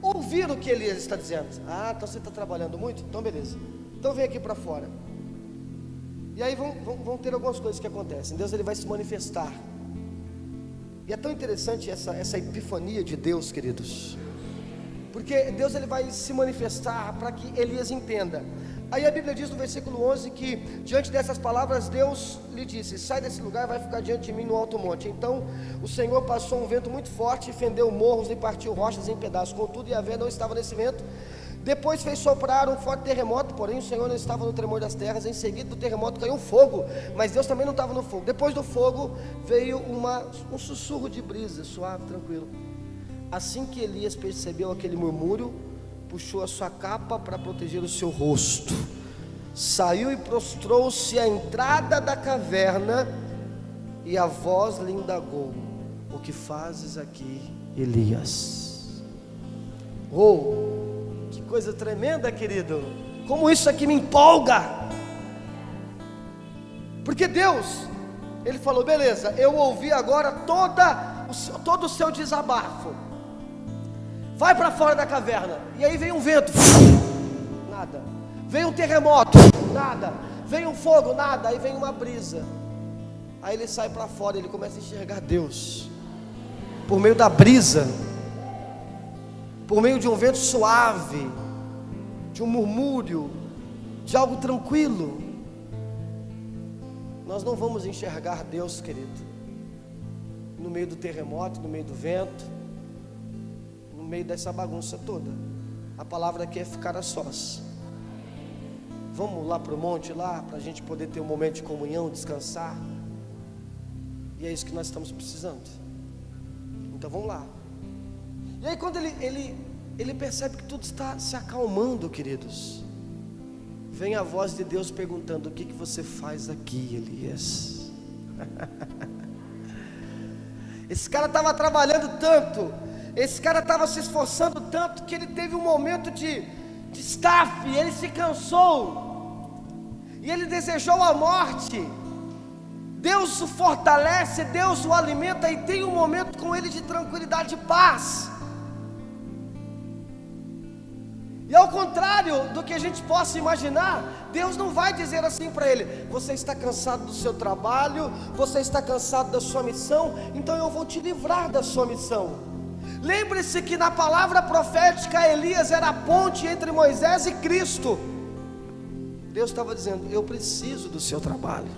ouvir o que Elias está dizendo. Ah, então você está trabalhando muito? Então beleza, então vem aqui para fora. E aí vão ter algumas coisas que acontecem. Deus, ele vai se manifestar. E é tão interessante essa epifania de Deus, queridos, porque Deus, ele vai se manifestar para que Elias entenda. Aí a Bíblia diz no versículo 11 que diante dessas palavras Deus lhe disse: sai desse lugar e vai ficar diante de mim no alto monte. Então o Senhor passou um vento muito forte e fendeu morros e partiu rochas em pedaços. Contudo, Yahvé não estava nesse vento. Depois fez soprar um forte terremoto, porém o Senhor não estava no tremor das terras. Em seguida do terremoto caiu um fogo, mas Deus também não estava no fogo. Depois do fogo veio um sussurro de brisa, suave, tranquilo. Assim que Elias percebeu aquele murmúrio, puxou a sua capa para proteger o seu rosto, saiu e prostrou-se à entrada da caverna, e a voz lhe indagou: o que fazes aqui, Elias. Oh, que coisa tremenda, querido. Como isso aqui me empolga. Porque Deus, Ele falou: beleza, eu ouvi agora todo o seu desabafo. Vai para fora da caverna. E aí vem um vento, nada. Vem um terremoto, nada. Vem um fogo, nada. Aí vem uma brisa. Aí ele sai para fora, ele começa a enxergar Deus por meio da brisa, por meio de um vento suave, de um murmúrio, de algo tranquilo. Nós não vamos enxergar Deus, querido, no meio do terremoto, no meio do vento, no meio dessa bagunça toda. A palavra aqui é ficar a sós. Vamos lá para o monte, lá, para a gente poder ter um momento de comunhão, descansar. E é isso que nós estamos precisando. Então vamos lá. E aí quando ele percebe que tudo está se acalmando, queridos, vem a voz de Deus perguntando: o que você faz aqui, Elias? Esse cara estava trabalhando tanto, esse cara estava se esforçando tanto, que ele teve um momento de estafe, ele se cansou, e ele desejou a morte. Deus o fortalece, Deus o alimenta, e tem um momento com ele de tranquilidade e paz. E ao contrário do que a gente possa imaginar, Deus não vai dizer assim para ele: você está cansado do seu trabalho, você está cansado da sua missão, então eu vou te livrar da sua missão. Lembre-se que na palavra profética, Elias era a ponte entre Moisés e Cristo. Deus estava dizendo: eu preciso do seu trabalho,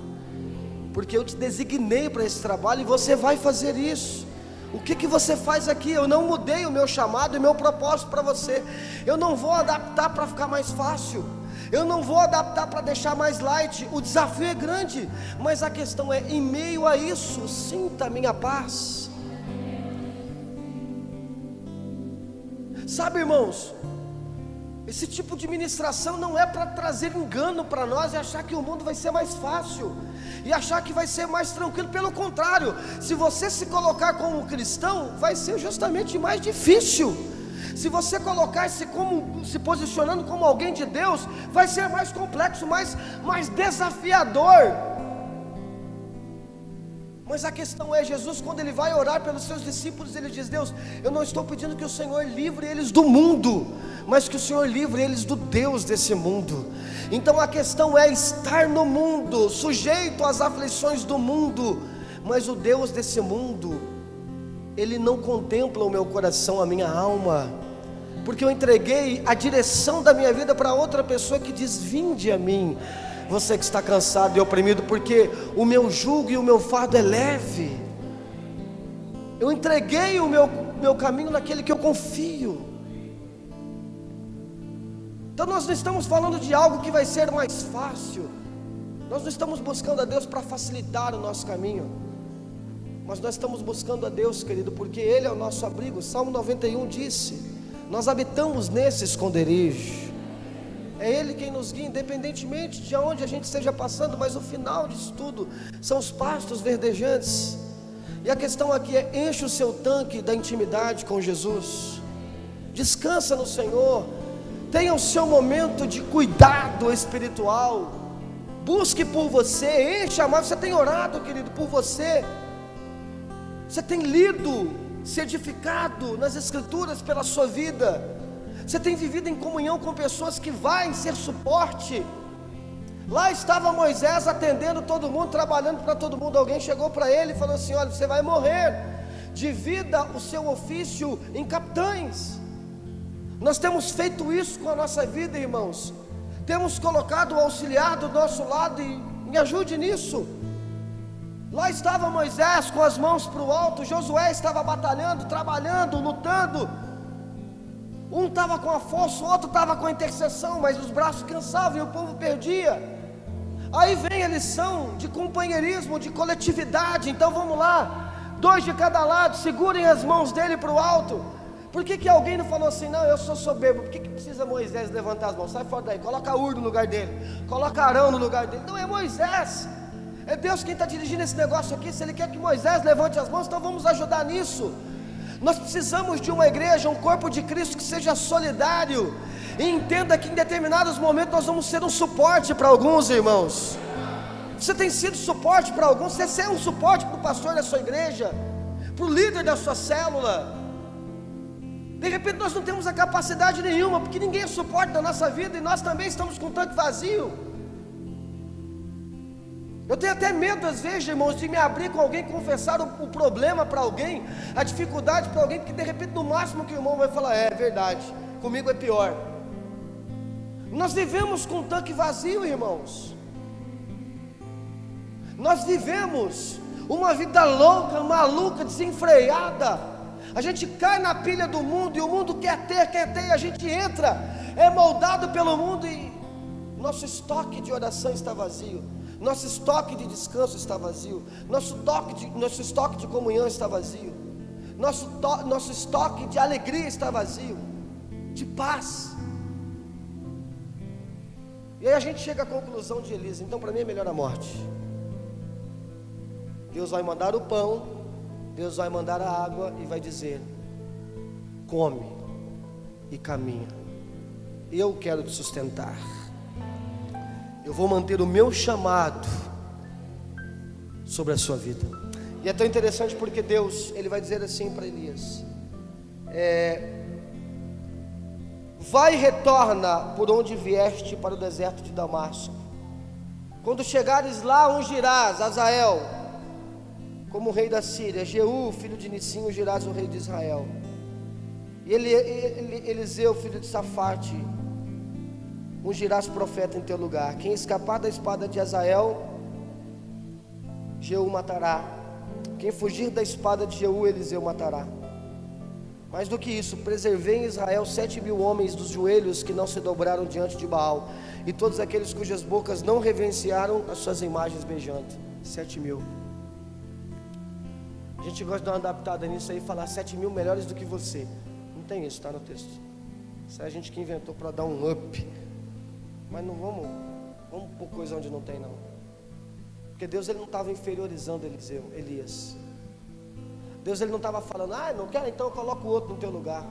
porque eu te designei para esse trabalho e você vai fazer isso. O que você faz aqui? Eu não mudei o meu chamado e meu propósito para você. Eu não vou adaptar para ficar mais fácil, eu não vou adaptar para deixar mais light. O desafio é grande, mas a questão é: em meio a isso, sinta a minha paz. Sabe, irmãos, esse tipo de ministração não é para trazer engano para nós e achar que o mundo vai ser mais fácil, e achar que vai ser mais tranquilo. Pelo contrário, se você se colocar como cristão, vai ser justamente mais difícil. Se você se posicionando como alguém de Deus, vai ser mais complexo, mais desafiador. Mas a questão é, Jesus, quando ele vai orar pelos seus discípulos, ele diz: Deus, eu não estou pedindo que o Senhor livre eles do mundo, mas que o Senhor livre eles do Deus desse mundo. Então a questão é estar no mundo, sujeito às aflições do mundo, mas o Deus desse mundo, Ele não contempla o meu coração, a minha alma, porque eu entreguei a direção da minha vida para outra pessoa que diz: vinde a mim, você que está cansado e oprimido, porque o meu jugo e o meu fardo é leve. Eu entreguei o meu caminho naquele que eu confio. Então nós não estamos falando de algo que vai ser mais fácil, nós não estamos buscando a Deus para facilitar o nosso caminho, mas nós estamos buscando a Deus, querido, porque Ele é o nosso abrigo. Salmo 91 disse: nós habitamos nesse esconderijo. É Ele quem nos guia, independentemente de onde a gente esteja passando, mas o final disso tudo são os pastos verdejantes. E a questão aqui é: enche o seu tanque da intimidade com Jesus, descansa no Senhor, tenha o seu momento de cuidado espiritual, busque por você, enche a mais. Você tem orado, querido, por você, você tem lido, se edificado nas Escrituras pela sua vida, você tem vivido em comunhão com pessoas que vão ser suporte. Lá estava Moisés atendendo todo mundo, trabalhando para todo mundo. Alguém chegou para ele e falou assim: olha, você vai morrer, divida o seu ofício em capitães. Nós temos feito isso com a nossa vida, irmãos. Temos colocado o auxiliar do nosso lado, e me ajude nisso. Lá estava Moisés com as mãos para o alto, Josué estava batalhando, trabalhando, lutando. Um estava com a força, o outro estava com a intercessão, mas os braços cansavam e o povo perdia. Aí vem a lição de companheirismo, de coletividade. Então vamos lá, 2 de cada lado, segurem as mãos dele para o alto. Por que alguém não falou assim: não, eu sou soberbo? Por que precisa Moisés levantar as mãos? Sai fora daí, coloca Ur no lugar dele, coloca Arão no lugar dele. Não, é Moisés, é Deus quem está dirigindo esse negócio aqui. Se Ele quer que Moisés levante as mãos, então vamos ajudar nisso. Nós precisamos de uma igreja, um corpo de Cristo que seja solidário e entenda que em determinados momentos nós vamos ser um suporte para alguns irmãos. Você tem sido suporte para alguns, você é um suporte para o pastor da sua igreja, para o líder da sua célula. De repente nós não temos a capacidade nenhuma, porque ninguém é suporte da nossa vida e nós também estamos com o tanque vazio. Eu tenho até medo às vezes, irmãos, de me abrir com alguém, confessar o problema para alguém, a dificuldade para alguém, porque de repente no máximo que o irmão vai falar, é verdade, comigo é pior. Nós vivemos com o tanque vazio, irmãos. Nós vivemos uma vida louca, maluca, desenfreada. A gente cai na pilha do mundo e o mundo quer ter, e a gente entra, é moldado pelo mundo e nosso estoque de oração está vazio, nosso estoque de descanso está vazio, nosso estoque de comunhão está vazio, nosso estoque de alegria está vazio, de paz. E aí a gente chega à conclusão de Elias, então para mim é melhor a morte. Deus vai mandar o pão, Deus vai mandar a água e vai dizer: come e caminha, eu quero te sustentar, eu vou manter o meu chamado sobre a sua vida. E é tão interessante porque Deus, Ele vai dizer assim para Elias: vai e retorna por onde vieste para o deserto de Damasco. Quando chegares lá, ungirás Azael como rei da Síria, Jeú, filho de Nissim, ungirás o rei de Israel. E Eliseu, filho de Safate, ungirás profeta em teu lugar. Quem escapar da espada de Azael, Jeú matará. Quem fugir da espada de Jeú, Eliseu matará. Mais do que isso, preservei em Israel 7.000 homens dos joelhos que não se dobraram diante de Baal, e todos aqueles cujas bocas não reverenciaram as suas imagens beijando. 7.000. A gente gosta de dar uma adaptada nisso aí, falar 7.000 melhores do que você. Não tem isso, está no texto. Isso é a gente que inventou para dar um up. Mas não vamos pôr coisa onde não tem não. Porque Deus, Ele não estava inferiorizando Elias. Deus, Ele não estava falando, não quer, então eu coloco o outro no teu lugar.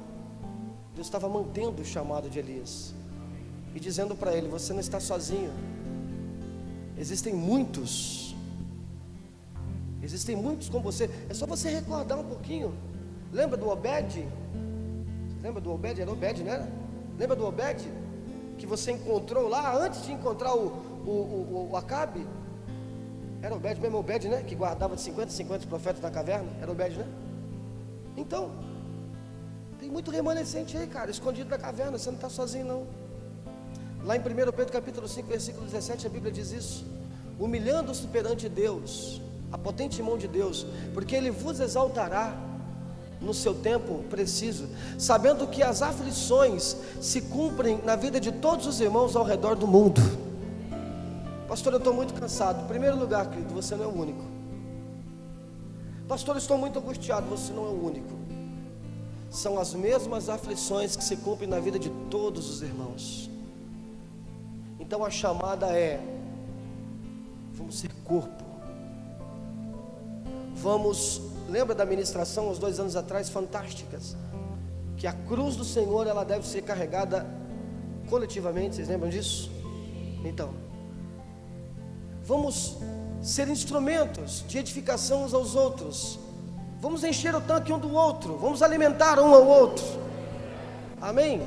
Deus estava mantendo o chamado de Elias e dizendo para ele: você não está sozinho. Existem muitos como você. É só você recordar um pouquinho. Lembra do Obed? Lembra do Obed? Era Obed, não era? Lembra do Obed? Que você encontrou lá antes de encontrar o Acabe? Era Obed mesmo, Obed, né? Que guardava de 50 profetas na caverna. Era Obed, né? Então, tem muito remanescente aí, cara, escondido na caverna. Você não está sozinho não. Lá em 1 Pedro capítulo 5, versículo 17, a Bíblia diz isso: humilhando-se perante Deus, a potente mão de Deus, porque Ele vos exaltará no seu tempo preciso, sabendo que as aflições se cumprem na vida de todos os irmãos ao redor do mundo. Pastor, eu estou muito cansado. Em primeiro lugar, querido, você não é o único. Pastor, eu estou muito angustiado. Você não é o único. São as mesmas aflições que se cumprem na vida de todos os irmãos. Então a chamada é: vamos ser corpo. Lembra da ministração, uns 2 anos atrás, fantásticas, que a cruz do Senhor, ela deve ser carregada coletivamente. Vocês lembram disso? Então, vamos ser instrumentos de edificação uns aos outros. Vamos encher o tanque um do outro. Vamos alimentar um ao outro. Amém?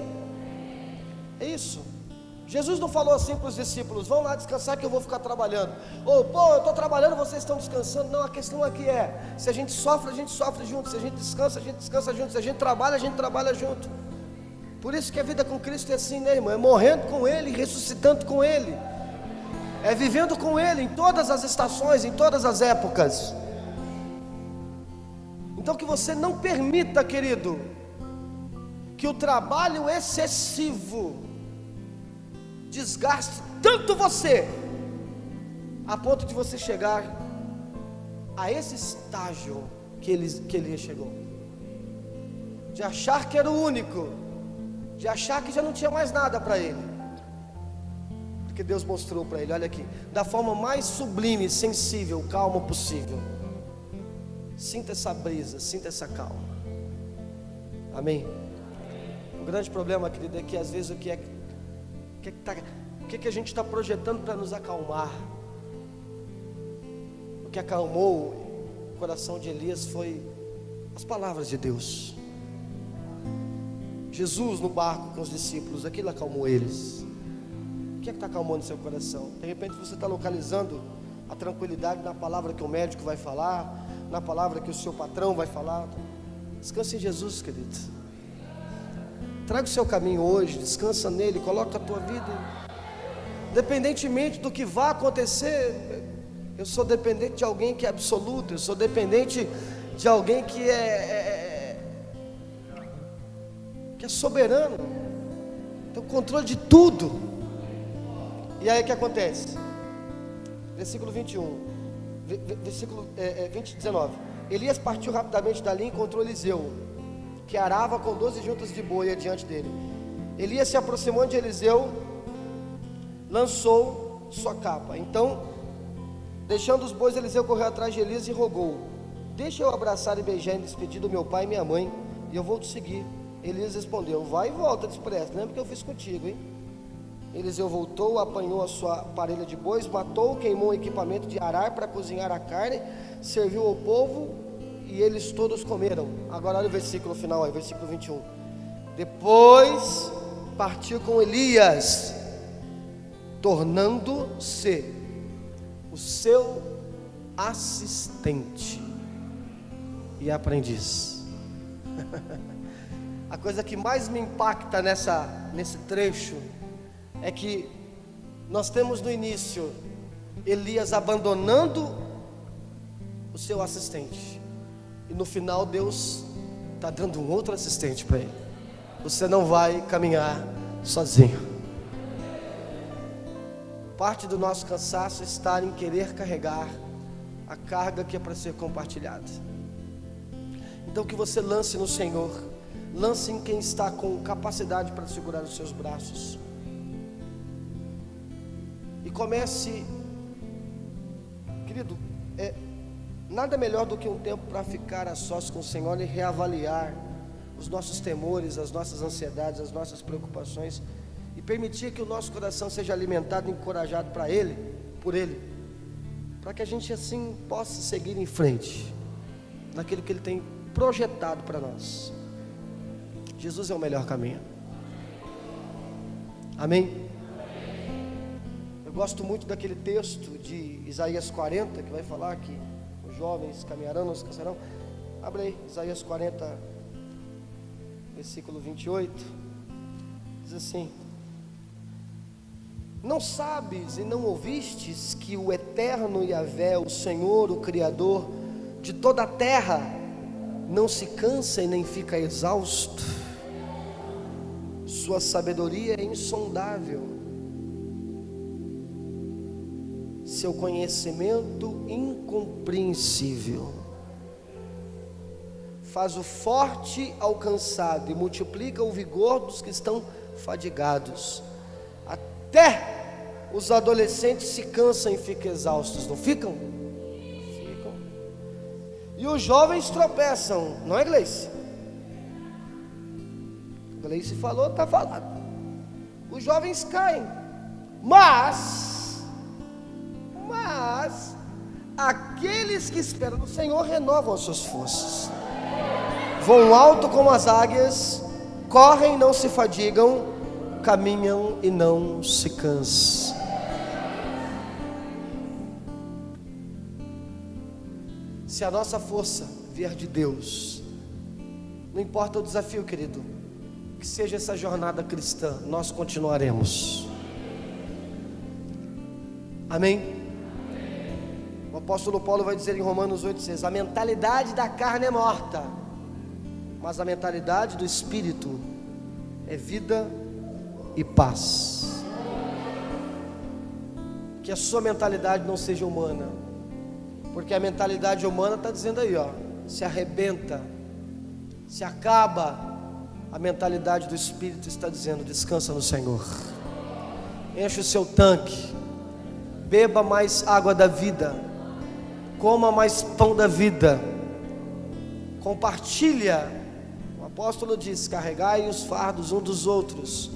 É isso. Jesus não falou assim para os discípulos: vão lá descansar que eu vou ficar trabalhando. Ou, eu estou trabalhando, vocês estão descansando. Não, a questão aqui é: se a gente sofre junto. Se a gente descansa junto. Se a gente trabalha junto. Por isso que a vida com Cristo é assim, né, irmão? É morrendo com Ele, ressuscitando com Ele. É vivendo com Ele em todas as estações, em todas as épocas. Então que você não permita, querido, que o trabalho excessivo desgaste tanto você, a ponto de você chegar a esse estágio que ele chegou, de achar que era o único, de achar que já não tinha mais nada para ele. Porque Deus mostrou para ele, olha aqui, da forma mais sublime, sensível, calma possível. Sinta essa brisa, sinta essa calma. Amém? O grande problema, querido, é que às vezes o que a gente está projetando para nos acalmar, o que acalmou o coração de Elias foi as palavras de Deus. Jesus no barco com os discípulos, aquilo acalmou eles. O que está acalmando seu coração? De repente você está localizando a tranquilidade na palavra que o médico vai falar, na palavra que o seu patrão vai falar. Descansa em Jesus, querido. Traga o seu caminho hoje, descansa nele, coloca a tua vida. Independentemente do que vá acontecer, eu sou dependente de alguém que é absoluto, eu sou dependente de alguém que é soberano, tem o controle de tudo. E aí o que acontece? Versículo 21, versículo 19. Elias partiu rapidamente dali e encontrou Eliseu, que arava com 12 juntas de boi adiante dele. Elias se aproximou de Eliseu, lançou sua capa. Então, deixando os bois, Eliseu correu atrás de Elias e rogou: deixa eu abraçar e beijar em despedida do meu pai e minha mãe, e eu vou te seguir. Elias respondeu: vai e volta depressa, lembra que eu fiz contigo, hein? Eliseu voltou, apanhou a sua parelha de bois, matou, queimou o equipamento de arar para cozinhar a carne, serviu ao povo e eles todos comeram. Agora olha o versículo final aí, versículo 21. Depois partiu com Elias, tornando-se o seu assistente e aprendiz. A coisa que mais me impacta nesse trecho é que nós temos no início Elias abandonando o seu assistente, e no final Deus está dando um outro assistente para ele. Você não vai caminhar sozinho. Parte do nosso cansaço está em querer carregar a carga que é para ser compartilhada. Então que você lance no Senhor, lance em quem está com capacidade para segurar os seus braços, e comece, querido, nada melhor do que um tempo para ficar a sós com o Senhor e reavaliar os nossos temores, as nossas ansiedades, as nossas preocupações, e permitir que o nosso coração seja alimentado e encorajado por Ele, para que a gente assim possa seguir em frente naquilo que Ele tem projetado para nós. Jesus é o melhor caminho. Amém? Eu gosto muito daquele texto de Isaías 40, que vai falar que os jovens caminharão, não se cansarão. Abre aí, Isaías 40, versículo 28. Diz assim: não sabes e não ouvistes que o eterno Yahvé, o Senhor, o Criador de toda a terra, não se cansa e nem fica exausto? Sua sabedoria é insondável, seu conhecimento incompreensível. Faz o forte ao cansado e multiplica o vigor dos que estão fadigados. Até os adolescentes se cansam e ficam exaustos, não ficam? Ficam. E os jovens tropeçam, não é, Gleice? Gleice falou, está falado. Os jovens caem, mas aqueles que esperam no Senhor renovam as suas forças, voam alto como as águias, correm e não se fadigam, caminham e não se cansam. Se a nossa força vier de Deus, não importa o desafio, querido, que seja essa jornada cristã, nós continuaremos. Amém? O apóstolo Paulo vai dizer em Romanos 8,6: a mentalidade da carne é morta, mas a mentalidade do Espírito é vida e paz. Que a sua mentalidade não seja humana, porque a mentalidade humana está dizendo aí, ó, se arrebenta, se acaba. A mentalidade do Espírito está dizendo: descansa no Senhor, enche o seu tanque, beba mais água da vida, coma mais pão da vida, compartilha. O apóstolo diz: carregai os fardos um dos outros.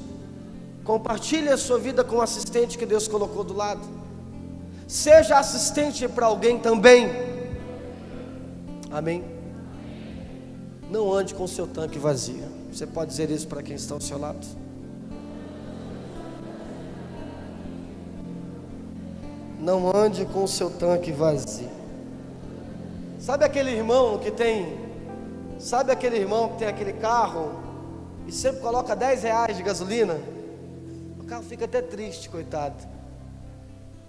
Compartilhe a sua vida com o assistente que Deus colocou do lado. Seja assistente para alguém também. Amém? Não ande com o seu tanque vazio. Você pode dizer isso para quem está ao seu lado? Não ande com o seu tanque vazio. Sabe aquele irmão que tem aquele carro e sempre coloca R$10 de gasolina? O carro fica até triste, coitado.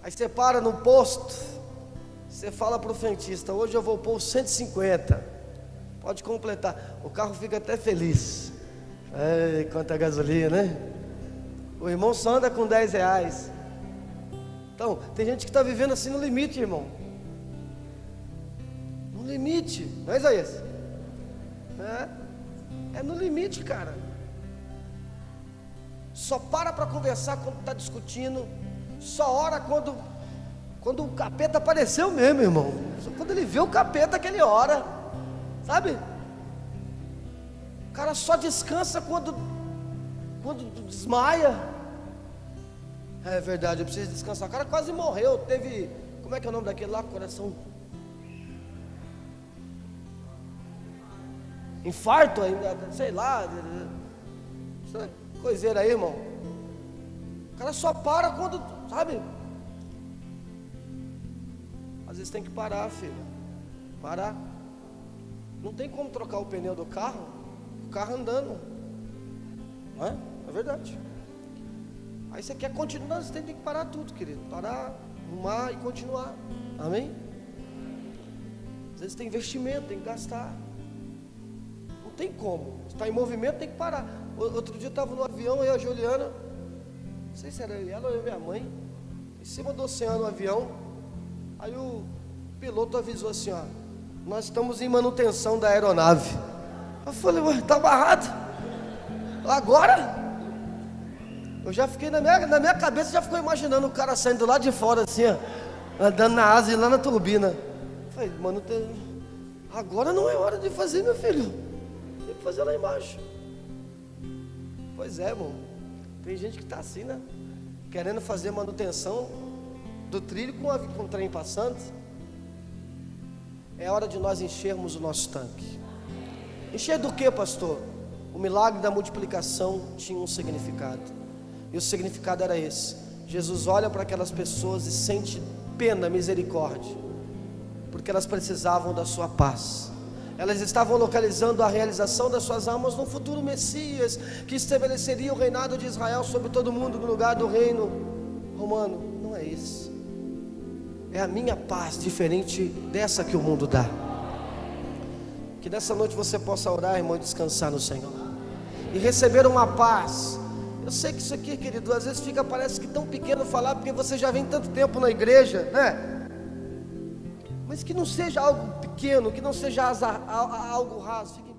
Aí você para no posto, você fala para o frentista: hoje eu vou pôr 150, pode completar. O carro fica até feliz. Ei, quanta gasolina, né? O irmão só anda com R$10. Então, tem gente que está vivendo assim no limite, irmão. No limite, não é, Isaías? É no limite, cara. Só para conversar quando está discutindo. Só ora quando o capeta apareceu mesmo, irmão. Só quando ele vê o capeta que ele ora, sabe? O cara só descansa quando desmaia. É verdade, eu preciso descansar. O cara quase morreu, teve, como é que é o nome daquele lá? Coração, infarto ainda, sei lá, essa coiseira aí, irmão. O cara só para quando, sabe? Às vezes tem que parar, filho. Parar. Não tem como trocar o pneu do carro, o carro andando. Não é? É verdade. Aí você quer continuar, você tem que parar tudo, querido. Parar, arrumar e continuar. Amém? Às vezes tem investimento, tem que gastar. Não tem como. Se está em movimento, tem que parar. Outro dia eu estava no avião, eu e a Juliana, não sei se era ela ou minha mãe, em cima do oceano, no avião. Aí o piloto avisou assim: ó, nós estamos em manutenção da aeronave. Eu falei: ué, está amarrado? Agora? Eu já fiquei na minha cabeça, já ficou imaginando o cara saindo lá de fora assim, ó, andando na asa e lá na turbina. Eu falei: mano, agora não é hora de fazer, meu filho. Tem que fazer lá embaixo. Pois é, irmão. Tem gente que está assim, né? Querendo fazer manutenção do trilho com o trem passando. É hora de nós enchermos o nosso tanque. Encher do que, pastor? O milagre da multiplicação tinha um significado. E o significado era esse: Jesus olha para aquelas pessoas e sente pena, misericórdia, porque elas precisavam da sua paz. Elas estavam localizando a realização das suas almas no futuro Messias, que estabeleceria o reinado de Israel sobre todo mundo, no lugar do reino romano. Não é isso. É a minha paz, diferente dessa que o mundo dá. Que nessa noite você possa orar, irmão, e descansar no Senhor, e receber uma paz. Eu sei que isso aqui, querido, às vezes parece que tão pequeno falar, porque você já vem tanto tempo na igreja, né? Mas que não seja algo pequeno, que não seja algo raso. Fique